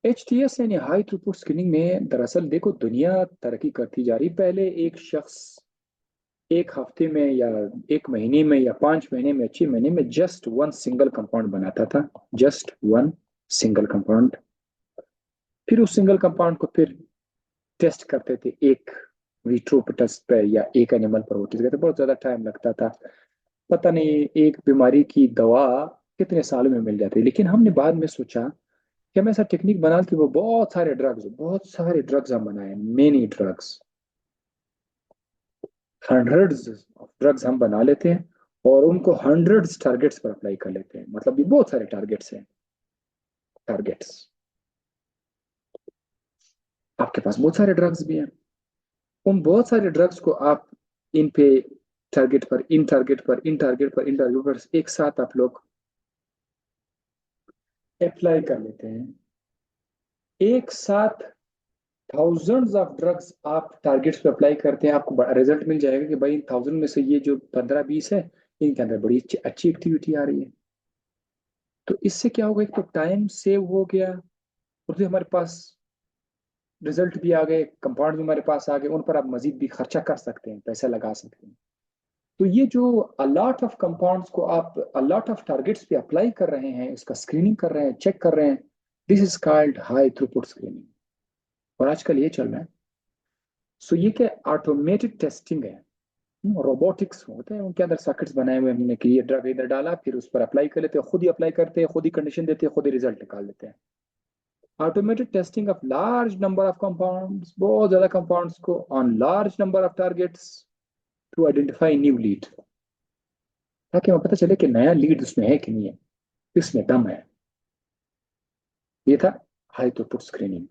HTS यानी हाई थ्रूपुट स्क्रीनिंग में दरअसल देखो दुनिया तरक्की करती जा रही। पहले एक शख्स एक हफ्ते में या एक महीने में या 5 महीने में, 6 महीने में जस्ट वन सिंगल कंपाउंड बनाता था, जस्ट वन सिंगल कंपाउंड। फिर उस सिंगल कंपाउंड को फिर टेस्ट करते थे एक विट्रो टेस्ट पे या एक एनिमल पर वो टेस्ट करते, बहुत ज्यादा टाइम लगता था। पता नहीं एक बीमारी की दवा कितने सालों में मिल जाती है। लेकिन हमने बाद में सोचा कि हम ऐसा टेक्निक बना कि वो बहुत सारे ड्रग्स हम बनाए, many drugs, hundreds of drugs हम बना लेते हैं और उनको हंड्रेड्स टारगेट्स पर अप्लाई कर लेते हैं। मतलब ये बहुत सारे टारगेट्स हैं, टारगेट्स, आपके पास बहुत सारे ड्रग्स भी हैं। उन बहुत सारे ड्रग्स को आप इन पे टारगेट पर इन टारगेट पर इन टारगेट पर इन टारगेट पर एक साथ आप लोग अप्लाई कर लेते हैं। एक साथ थाउजेंड्स ऑफ ड्रग्स आप टारगेट्स पे अप्लाई करते हैं, आपको रिजल्ट मिल जाएगा कि भाई इन थाउजेंड में से ये जो 15-20 है, इनके अंदर बड़ी अच्छी अच्छी एक्टिविटी आ रही है। तो इससे क्या होगा, एक तो टाइम सेव हो गया, और फिर हमारे पास रिजल्ट भी आ गए, कंपाउंड भी हमारे पास आ गए, उन पर आप मजीद भी खर्चा कर सकते हैं, पैसा लगा सकते हैं। तो ये जो अलॉट ऑफ कंपाउंड्स को आप अलॉट ऑफ टारगेट्स पे अप्लाई कर रहे हैं, इसका स्क्रीनिंग कर रहे हैं, चेक कर रहे हैं, this is called high throughput screening. और आजकल ये चल रहा है। सो ये क्या ऑटोमेटेड टेस्टिंग है, रोबोटिक्स होते हैं, उनके अंदर सर्किट्स बनाए हुए हैं हमने कि ये ड्रग इधर डाला, फिर उस पर अप्लाई कर लेते हैं, खुद ही अप्लाई करते हैं, खुद ही कंडीशन देते हैं, खुद ही रिजल्ट निकाल लेते हैं। Automated testing of large number of compounds, बहुत ज्यादा कंपाउंड्स को on large number of targets to identify new lead, ताकि हमें पता चले कि नया लीड उसमें है कि नहीं है, इसमें दम है। ये था हाई थ्रूपुट स्क्रीनिंग।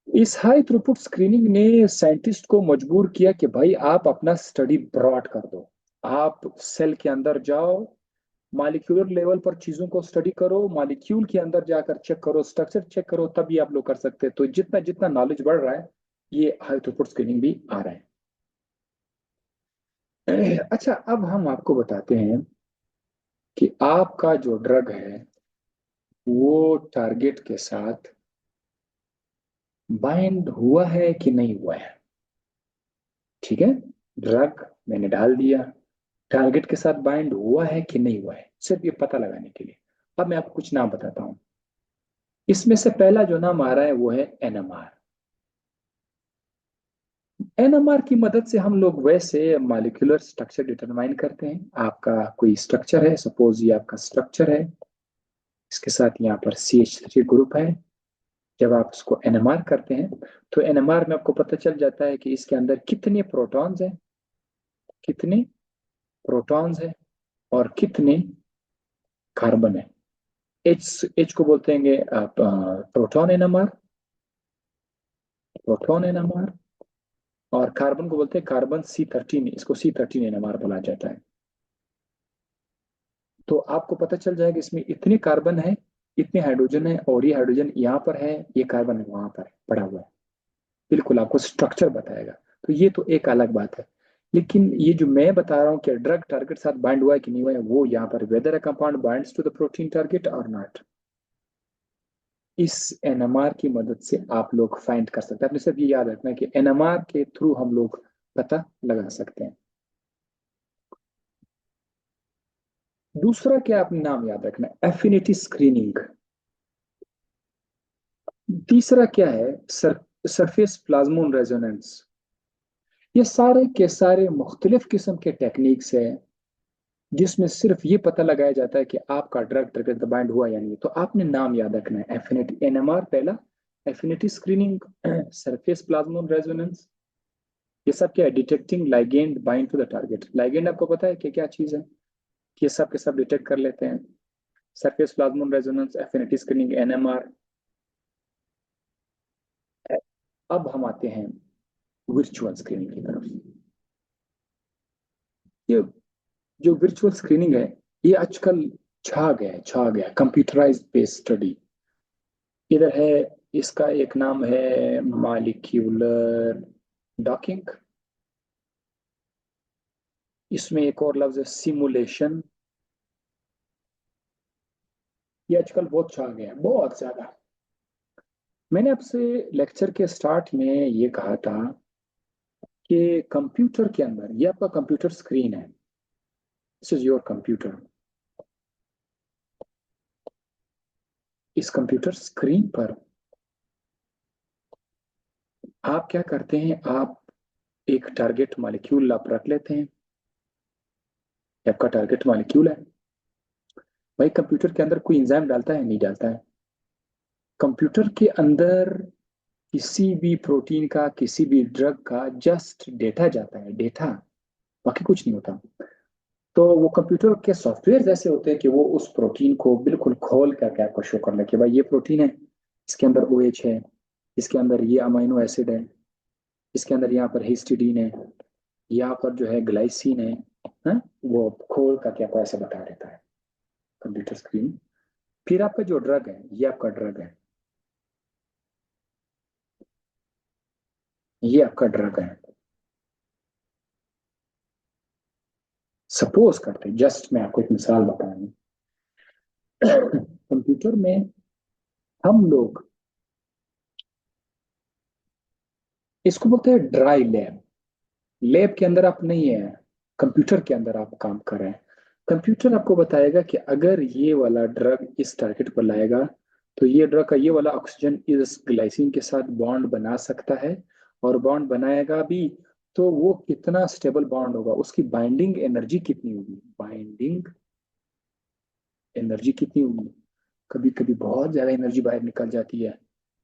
इस हाई थ्रूपुट स्क्रीनिंग ने साइंटिस्ट को मजबूर किया कि भाई आप अपना स्टडी ब्रॉड कर दो, आप सेल के अंदर जाओ, मॉलिक्यूलर लेवल पर चीजों को स्टडी करो, मॉलिक्यूल के अंदर जाकर चेक करो, स्ट्रक्चर चेक करो, तभी आप लोग कर सकते हैं। तो जितना जितना नॉलेज बढ़ रहा है, ये हाई थ्रूपुट स्क्रीनिंग भी आ रहा है। अच्छा, अब हम आपको बताते हैं कि आपका जो ड्रग है वो टारगेट के साथ बाइंड हुआ है कि नहीं हुआ है। ठीक है, ड्रग मैंने डाल दिया, टारगेट के साथ बाइंड हुआ है कि नहीं हुआ है, सिर्फ ये पता लगाने के लिए। अब मैं आपको कुछ नाम बताता हूँ। इसमें से पहला जो नाम आ रहा है वो है एनएमआर। एनएमआर की मदद से हम लोग वैसे मॉलिक्यूलर स्ट्रक्चर डिटरमाइन करते हैं। आपका कोई स्ट्रक्चर है, सपोज ये आपका स्ट्रक्चर है, इसके साथ यहाँ पर CH3 ग्रुप है। जब आप उसको एनएमआर करते हैं तो एनएमआर में आपको पता चल जाता है कि इसके अंदर कितने प्रोटॉन्स हैं, कितने प्रोटॉन्स हैं और कितने कार्बन है। एच एच को बोलते हैं आप प्रोटॉन एनएमआर, प्रोटॉन एनएमआर, और कार्बन को बोलते हैं कार्बन C13, इसको C13 एनएमआर बोला जाता है। तो आपको पता चल जाएगा इसमें इतने कार्बन है, इतने हाइड्रोजन है, और ये हाइड्रोजन यहाँ पर है, ये कार्बन वहां पर पड़ा हुआ है, बिल्कुल आपको स्ट्रक्चर बताएगा। तो ये तो एक अलग बात है। लेकिन ये जो मैं बता रहा हूँ कि ड्रग टारगेट साथ बाइंड हुआ है कि नहीं हुआ है, वो यहाँ पर whether a compound binds to the protein target और नॉट, इस एनएमआर की मदद से आप लोग फाइंड कर सकते हैं। आपने सिर्फ ये याद रखना है कि एनएमआर के थ्रू हम लोग पता लगा सकते हैं। दूसरा क्या आपने नाम याद रखना है, एफिनिटी स्क्रीनिंग। तीसरा क्या है, सरफेस प्लाज्मोन रेजोनेंस। ये सारे के सारे मुख्तलिफ किस्म के टेक्निक्स है जिसमें सिर्फ ये पता लगाया जाता है कि आपका ड्रग टारगेट बाइंड हुआ या नहीं। तो आपने नाम याद रखना है, एफिनिटी एनएमआर पहला, affinity screening, surface plasmon resonance, ये सब क्या है, detecting ligand bind to the target. Ligand आपको पता है कि क्या चीज है, कि ये सब के सब डिटेक्ट कर लेते हैं। Surface plasmon resonance, affinity screening, NMR. अब हम आते हैं वर्चुअल स्क्रीनिंग की तरफ। ये जो वर्चुअल स्क्रीनिंग है, ये आजकल छा गया कंप्यूटराइज्ड बेस्ड स्टडी। इधर है, इसका एक नाम है मॉलिक्यूलर डॉकिंग, इसमें एक और लफ्ज है सिमुलेशन। ये आजकल बहुत छा गया है, बहुत ज्यादा। मैंने आपसे लेक्चर के स्टार्ट में ये कहा था कि कंप्यूटर के अंदर, ये आपका कंप्यूटर स्क्रीन है, दिस इज योर कंप्यूटर। इस कंप्यूटर स्क्रीन पर आप क्या करते हैं, आप एक टारगेट मॉलिक्यूल आप रख लेते हैं, ये आपका टारगेट मॉलिक्यूल है। भाई कंप्यूटर के अंदर कोई एंजाइम डालता है, नहीं डालता है। कंप्यूटर के अंदर किसी भी प्रोटीन का, किसी भी ड्रग का जस्ट डेटा जाता है, डेटा, बाकी कुछ नहीं होता। तो वो कंप्यूटर के सॉफ्टवेयर ऐसे होते हैं कि वो उस प्रोटीन को बिल्कुल खोल करके आपको शो कर ले कि भाई ये प्रोटीन है, इसके अंदर OH है, इसके अंदर ये अमीनो एसिड है, इसके अंदर यहाँ पर हिस्टिडीन है, यहाँ पर जो है ग्लाइसिन है। हाँ? वो खोल करके आपको ऐसे बता देता है कंप्यूटर स्क्रीन। फिर आपका जो ड्रग है, ये आपका ड्रग है, ये आपका ड्रग है। सपोज करते हैं, जस्ट मैं आपको एक मिसाल बता रहा हूँ। कंप्यूटर में हम लोग इसको बोलते हैं ड्राई लैब। लैब के अंदर आप नहीं है, कंप्यूटर के अंदर आप काम कर रहे हैं। कंप्यूटर आपको बताएगा कि अगर ये वाला ड्रग इस टारगेट पर लाएगा, तो ये ड्रग का ये वाला ऑक्सीजन इस ग्लाइसिन के साथ बॉन्ड बना सकता है, और बॉन्ड बनाएगा भी तो वो कितना स्टेबल बॉन्ड होगा, उसकी बाइंडिंग एनर्जी कितनी होगी, बाइंडिंग एनर्जी कितनी होगी। कभी कभी बहुत ज्यादा एनर्जी बाहर निकल जाती है,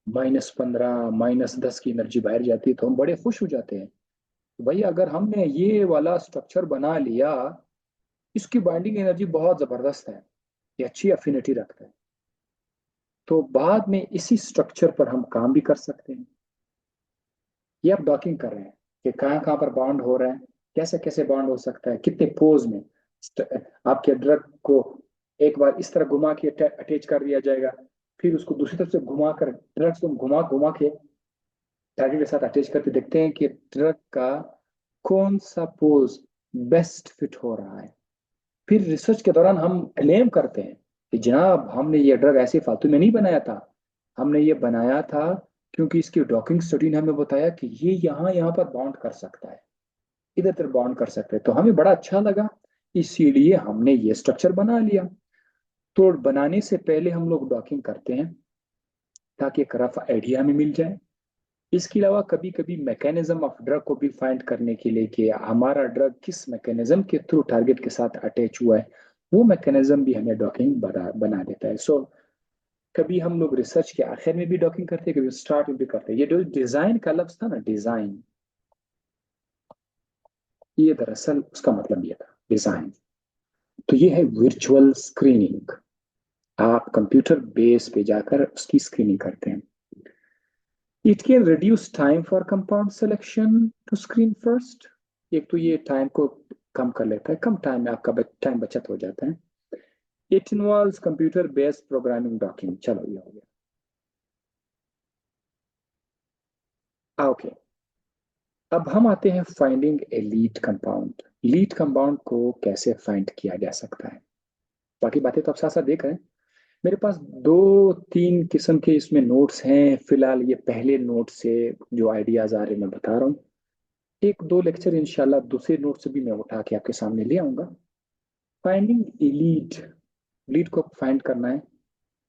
-15 -10 की एनर्जी बाहर जाती है, तो हम बड़े खुश हो जाते हैं। तो भाई अगर हमने ये वाला स्ट्रक्चर बना लिया, इसकी बाइंडिंग एनर्जी बहुत जबरदस्त है, ये अच्छी अफिनिटी रखता है, तो बाद में इसी स्ट्रक्चर पर हम काम भी कर सकते हैं। ये आप डॉकिंग कर रहे हैं कि कहाँ कहाँ पर बॉन्ड हो रहा है, कैसे कैसे बॉन्ड हो सकता है, कितने पोज में आपके ड्रग को एक बार इस तरह घुमा के अटैच कर दिया जाएगा, फिर उसको दूसरी तरफ से घुमा कर ड्रग्स को घुमा घुमा के टारगेट के साथ अटैच करके देखते हैं कि ड्रग का कौन सा पोज बेस्ट फिट हो रहा है। फिर रिसर्च के दौरान हम क्लेम करते हैं कि जनाब हमने ये ड्रग ऐसे फालतू में नहीं बनाया था, हमने ये बनाया था क्योंकि इसकी डॉकिंग स्टडी ने हमें बताया कि ये यहाँ यहाँ पर बाउंड कर सकता है, इधर उधर बाउंड कर सकते हैं, तो हमें बड़ा अच्छा लगा, इसीलिए हमने ये स्ट्रक्चर बना लिया। तो बनाने से पहले हम लोग डॉकिंग करते हैं ताकि एक रफ आइडिया हमें मिल जाए। इसके अलावा कभी कभी मैकेनिज्म ऑफ ड्रग को भी फाइंड करने के लिए कि हमारा ड्रग किस मैकेनिज्म के थ्रू टारगेट के साथ अटैच हुआ है, वो मैकेनिज्म भी हमें डॉकिंग बना देता है। सो कभी हम लोग रिसर्च के आखिर में भी डॉकिंग करते हैं, कभी स्टार्ट में भी करते हैं। ये जो डिजाइन का लफ्ज था ना, डिजाइन, ये दरअसल उसका मतलब ये था, डिजाइन। तो ये है वर्चुअल स्क्रीनिंग। आप कंप्यूटर बेस पे जाकर उसकी स्क्रीनिंग करते हैं। It can reduce time for compound selection to screen first. एक तो ये टाइम को कम कर लेता है, कम टाइम में आपका टाइम बचत हो जाता है। It involves computer based programming docking. चलो ये हो गया। ओके, अब हम आते हैं finding a lead compound. Lead compound को कैसे फाइंड किया जा सकता है, बाकी बातें तो आप साथ साथ देख रहे हैं। मेरे पास 2-3 किस्म के इसमें नोट्स हैं फिलहाल, ये पहले नोट से जो आइडियाज आ रहे हैं मैं बता रहा हूँ। एक दो लेक्चर इंशाल्लाह दूसरे नोट से भी मैं उठा के आपके सामने ले आऊंगा। फाइंडिंग ए लीड, लीड को फाइंड करना है।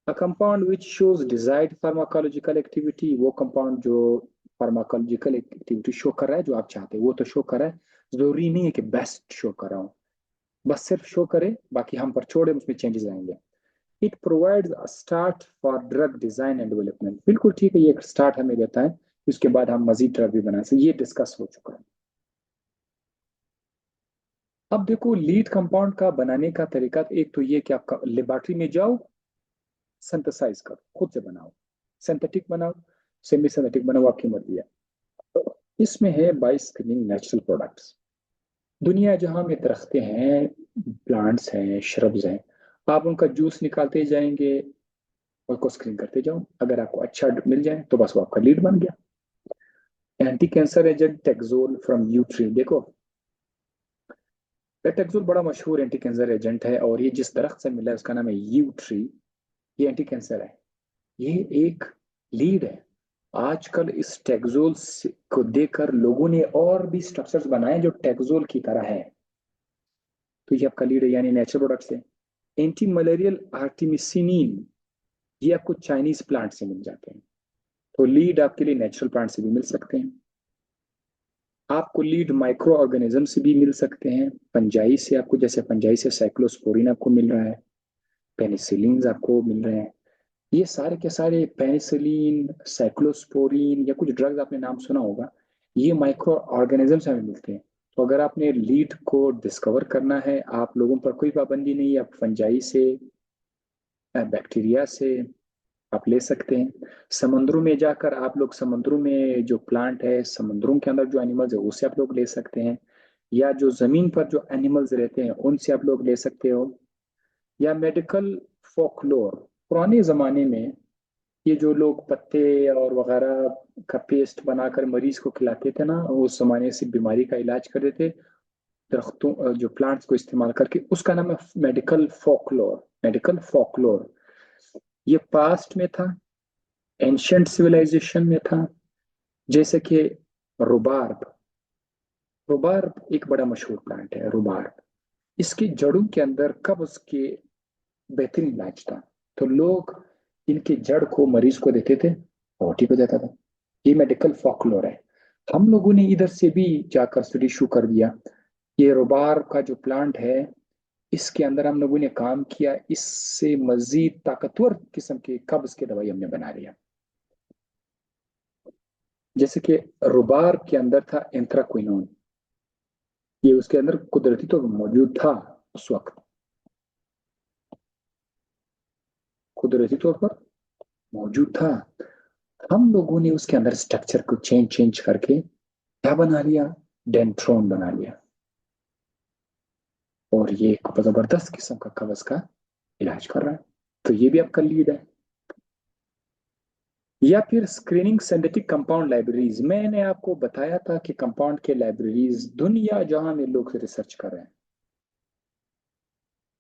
A compound which shows desired pharmacological activity, वो कंपाउंड जो फार्माकोलॉजिकल एक्टिविटी शो कर रहा है जो आप चाहते हैं वो तो शो कर रहा है, जरूरी नहीं है कि बेस्ट शो कर रहा हूँ, बस सिर्फ शो करे, बाकी हम पर छोड़े, उसमें चेंजेस आएंगे। It provides a start for drug design and development. बिल्कुल ठीक है, ये एक स्टार्ट हमें देता है, उसके बाद हम मजीद ड्रग भी बना सकते, ये डिस्कस हो चुका है। अब देखो लीड कंपाउंड का बनाने का तरीका, एक तो ये कि आपका लेबोरेटरी में जाओ, सिंथेसाइज करो, खुद से बनाओ, सिंथेटिक बनाओ, सेमी सिंथेटिक बनाओ, आपकी मर्जी है। तो इसमें है बाय स्क्रीनिंग नेचुरल प्रोडक्ट्स। दुनिया जहां में दरख्तें हैं, प्लांट्स हैं, श्रब्स हैं, आप उनका जूस निकालते जाएंगे और उसको स्क्रीन करते जाओ, अगर आपको अच्छा मिल जाए तो बस वो आपका लीड बन गया। Anti cancer agent Taxol from yew tree, देखो टेक्सोल बड़ा मशहूर एंटी कैंसर एजेंट है, और ये जिस दरख्त से मिला है उसका नाम है यू ट्री, ये एंटी कैंसर है, ये एक लीड है। आजकल इस टेक्सोल को देखकर लोगों ने और भी स्ट्रक्चर्स बनाए जो टेक्सोल की तरह है, तो ये आपका लीड है, यानी नेचुरल प्रोडक्ट्स है। एंटी मलेरियल आर्टिमिसिनिन, ये आपको चाइनीज प्लांट से मिल जाते हैं, तो लीड आपके लिए नेचुरल प्लांट से भी मिल सकते हैं। आपको लीड माइक्रो ऑर्गेनिज्म से भी मिल सकते हैं, फंजाई से, आपको जैसे फंजाई से साइक्लोस्पोरिन आपको मिल रहा है, पेनिसिलिन आपको मिल रहे हैं। ये सारे के सारे पेनिसिलिन, साइक्लोस्पोरिन या कुछ ड्रग्स आपने नाम सुना होगा, ये माइक्रो ऑर्गेनिज्म से हमें मिलते हैं। तो अगर आपने लीड को डिस्कवर करना है, आप लोगों पर कोई पाबंदी नहीं है, आप फंजाई से, बैक्टीरिया से आप ले सकते हैं। समुद्रों में जाकर आप लोग समुद्रों में जो प्लांट है, समुद्रों के अंदर जो एनिमल्स है उससे आप लोग ले सकते हैं, या जो जमीन पर जो एनिमल्स रहते हैं उनसे आप लोग ले सकते हो। या मेडिकल फोकलोर, पुराने जमाने में ये जो लोग पत्ते और वगैरह का पेस्ट बनाकर मरीज को खिलाते थे ना, उस जमाने से बीमारी का इलाज करते थे दरख्तों, जो प्लांट्स को इस्तेमाल करके, उसका नाम है मेडिकल फोकलोर। मेडिकल फोकलोर ये पास्ट में था, एंशियंट सिविलाइजेशन में था। जैसे कि रुबार्ब, रुबार्ब एक बड़ा मशहूर प्लांट है रुबार्ब। इसकी जड़ों के अंदर कब्ज के बेहतरीन इलाज था। तो लोग इनके जड़ को मरीज को देते थे और ठीक हो जाता था। ये मेडिकल फॉकलोर है। हम लोगों ने इधर से भी जाकर स्टडी शुरू कर दिया। ये रुबार का जो प्लांट है, इसके अंदर हम लोगों ने काम किया, इससे मजीद ताकतवर किस्म की कब्ज की दवाई हमने बना लिया। जैसे कि रुबार के अंदर था एंथ्राक्विनोन, ये उसके अंदर कुदरती तो मौजूद था उस वक्त, कुदरती तौर पर मौजूद था। हम लोगों ने उसके अंदर स्ट्रक्चर को चेंज चेंज करके क्या बना लिया, डेंट्रोन बना लिया, और ये एक जबरदस्त किस्म का कब्ज का इलाज कर रहा है। तो ये भी आपका लीड है। या फिर स्क्रीनिंग सिंथेटिक कंपाउंड लाइब्रेरीज, मैंने आपको बताया था कि कंपाउंड के लाइब्रेरीज दुनिया जहां में लोग रिसर्च कर रहे हैं,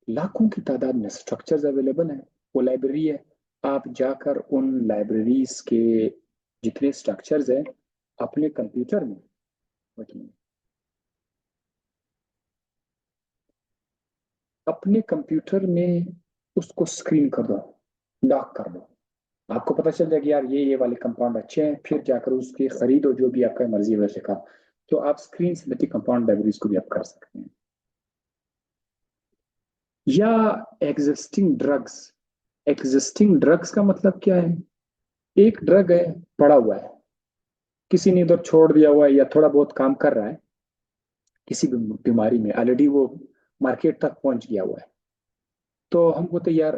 लाखों की तादाद में स्ट्रक्चर्स अवेलेबल हैं। वो लाइब्रेरी है, आप जाकर उन लाइब्रेरीज के जितने स्ट्रक्चर्स हैं अपने कंप्यूटर में, अपने कंप्यूटर में उसको स्क्रीन कर दो, लॉक कर दो, आपको पता चल जाएगा यार ये वाले कंपाउंड अच्छे हैं, फिर जाकर उसकी खरीदो जो भी आपका मर्जी वैसे का। तो आप स्क्रीन सिंथेटिक कंपाउंड लाइब्रेरीज को भी आप कर सकते हैं। या एग्जिस्टिंग ड्रग्स, एग्जिस्टिंग ड्रग्स का मतलब क्या है? एक ड्रग है, पड़ा हुआ है, किसी ने इधर छोड़ दिया हुआ है या थोड़ा बहुत काम कर रहा है, किसी भी बीमारी में ऑलरेडी वो मार्केट तक पहुंच गया हुआ है। तो हम बोलते यार,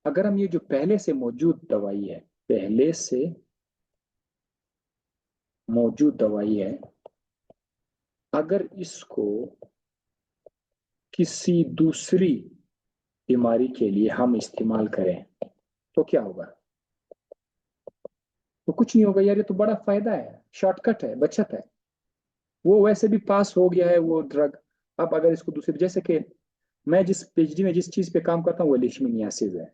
अगर हम ये जो पहले से मौजूद दवाई है, पहले से मौजूद दवाई है, अगर इसको किसी दूसरी बीमारी के लिए हम इस्तेमाल करें तो क्या होगा? तो कुछ नहीं होगा यार, ये तो बड़ा फायदा है, शॉर्टकट है, बचत है। वो वैसे भी पास हो गया है वो ड्रग। अब अगर इसको दूसरे, जैसे कि मैं जिस पीएचडी में जिस चीज पे काम करता हूँ वो लेशमिनियासिस है,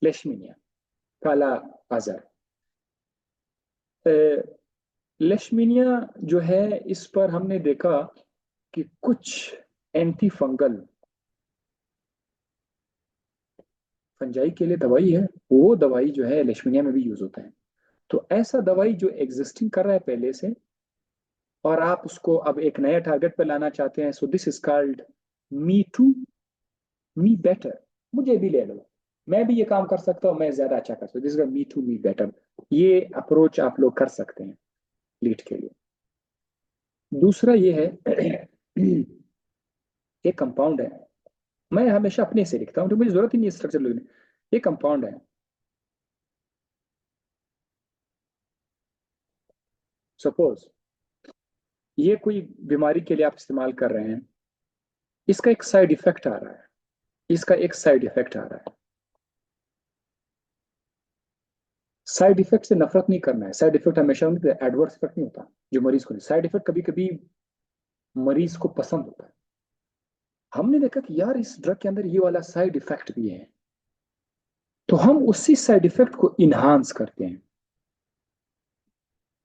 लेशमिनिया, काला आजार। लेशमिनिया जो है, इस पर हमने देखा कि कुछ एंटी फंगल फंजाई के लिए दवाई है, वो दवाई जो है लेशमिनिया में भी यूज होता है। तो ऐसा दवाई जो एग्जिस्टिंग कर रहा है पहले से, और आप उसको अब एक नया टारगेट पे लाना चाहते हैं, so this is called me to me better, मुझे भी ले लो, मैं भी ये काम कर सकता हूँ, मैं ज्यादा अच्छा कर सकता हूँ, this is me to me better. ये अप्रोच आप लोग कर सकते हैं लीड के लिए। दूसरा ये है एक कंपाउंड है, मैं हमेशा अपने से लिखता हूँ तो मुझे जरूरत ही नहीं स्ट्रक्चर लिखने। एक कंपाउंड है, सपोज ये कोई बीमारी के लिए आप इस्तेमाल कर रहे हैं, इसका एक साइड इफेक्ट आ रहा है, इसका एक साइड इफेक्ट आ रहा है। साइड इफेक्ट से नफरत नहीं करना है, साइड इफेक्ट हमेशा एडवर्स इफेक्ट नहीं होता जो मरीज को नहीं, साइड इफेक्ट कभी कभी मरीज को पसंद होता है। हमने देखा कि यार इस ड्रग के अंदर ये वाला साइड इफेक्ट भी है, तो हम उसी साइड इफेक्ट को इनहांस करते हैं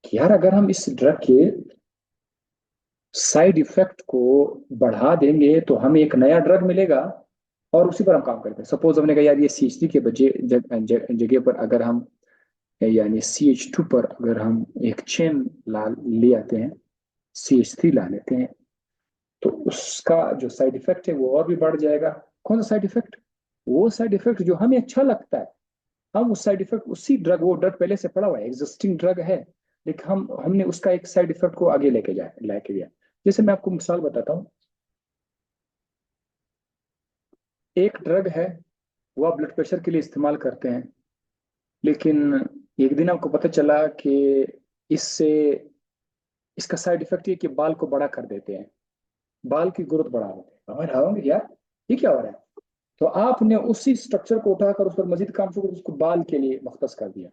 कि यार अगर हम इस ड्रग के साइड इफेक्ट को बढ़ा देंगे तो हमें एक नया ड्रग मिलेगा और उसी पर हम काम करते हैं। सपोज हमने कहा यार ये CH3 के जगह पर अगर हम, यानी CH2 पर अगर हम एक चेन ला ले आते हैं, CH3 ला लेते हैं, तो उसका जो साइड इफेक्ट है वो और भी बढ़ जाएगा। कौन सा साइड इफेक्ट? वो साइड इफेक्ट जो हमें अच्छा लगता है, हम उस साइड इफेक्ट, उसी ड्रग, वो ड्रग पहले से पड़ा हुआ है, एग्जिस्टिंग ड्रग है, लेकिन हमने उसका एक साइड इफेक्ट को आगे लेके गया। जैसे मैं आपको मिसाल बताता हूँ, एक ड्रग है, वो आप ब्लड प्रेशर के लिए इस्तेमाल करते हैं, लेकिन एक दिन आपको पता चला कि इससे, इसका साइड इफेक्ट ये कि बाल को बड़ा कर देते हैं, बाल की ग्रोथ बढ़ा देते हैं। हमें होंगे यार, ये क्या हो रहा है? तो आपने उसी स्ट्रक्चर को उठाकर उस पर मजीद काम शुरू कर, उसको बाल के लिए मख्तस कर दिया।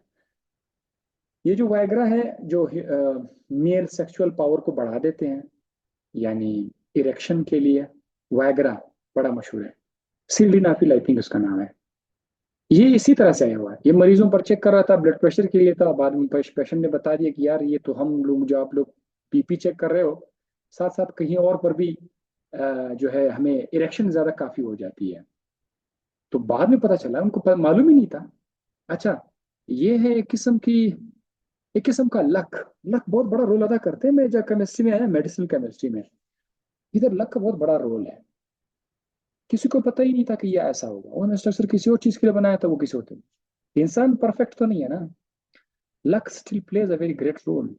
ये जो वायग्रा है, जो मेल सेक्सुअल पावर को बढ़ा देते हैं, यानी इरेक्शन के लिए, वायग्रा बड़ा मशहूर है। सिल्डेनाफिल आई थिंक उसका नाम है। ये इसी तरह से आया हुआ है। ये मरीजों पर चेक कर रहा था, ब्लड प्रेशर के लिए था, बाद में पेशेंट ने बता दिया कि यार ये तो हम लोग, जो आप लोग बीपी चेक कर रहे हो, साथ साथ कहीं और पर भी जो है हमें इरेक्शन ज्यादा काफी हो जाती है। तो बाद में पता चला, उनको मालूम ही नहीं था। अच्छा, ये है एक किस्म का लक। लक बहुत बड़ा रोल अदा करते हैं। मैं जब केमिस्ट्री में आया, मेडिसिनल केमिस्ट्री में, इधर लक का बहुत बड़ा रोल है। किसी को पता ही नहीं था कि ये ऐसा होगा, उन्होंने स्ट्रक्चर किसी और चीज के लिए बनाया था, वो किसी और थे। इंसान परफेक्ट तो नहीं है ना, luck still plays a very great role.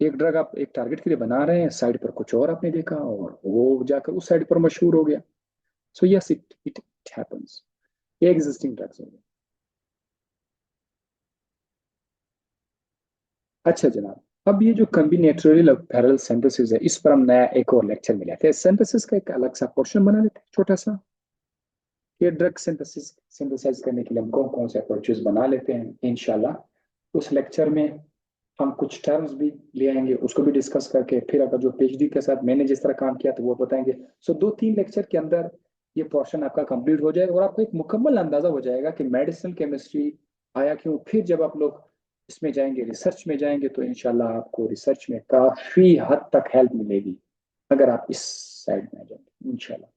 एक ड्रग आप एक टारगेट के लिए बना रहे हैं, साइड पर कुछ और आपने देखा और वो जाकर उस साइड पर मशहूर हो गया। So yes, it it happens. ये एग्जिस्टिंग ड्रग्स हो गए। अच्छा जनाब, अब ये जो कॉम्बिनेटोरियल पैरेलल सिंथेसिस है, इस पर हम नया एक और लेक्चर मिला था। सिंथेसिस का एक अलग सा पोर्शन बना लेते हैं छोटा सा, ये ड्रग सिंथेसिस, सिंथेसाइज करने के लिए हम कौन कौन से अप्रोचेस बना लेते हैं। इंशाल्लाह उस लेक्चर में हम कुछ टर्म्स भी ले आएंगे, उसको भी डिस्कस करके, फिर अगर जो पीएचडी के साथ मैंने जिस तरह काम किया तो वो बताएंगे। सो 2-3 लेक्चर के अंदर ये पोर्शन आपका कंप्लीट हो जाएगा और आपको एक मुकम्मल अंदाजा हो जाएगा कि मेडिसिनल केमिस्ट्री आया क्यों। फिर जब आप लोग इसमें जाएंगे, रिसर्च में जाएंगे, तो इंशाल्लाह आपको रिसर्च में काफी हद तक हेल्प मिलेगी अगर आप इस साइड में आ जाएंगे इंशाल्लाह।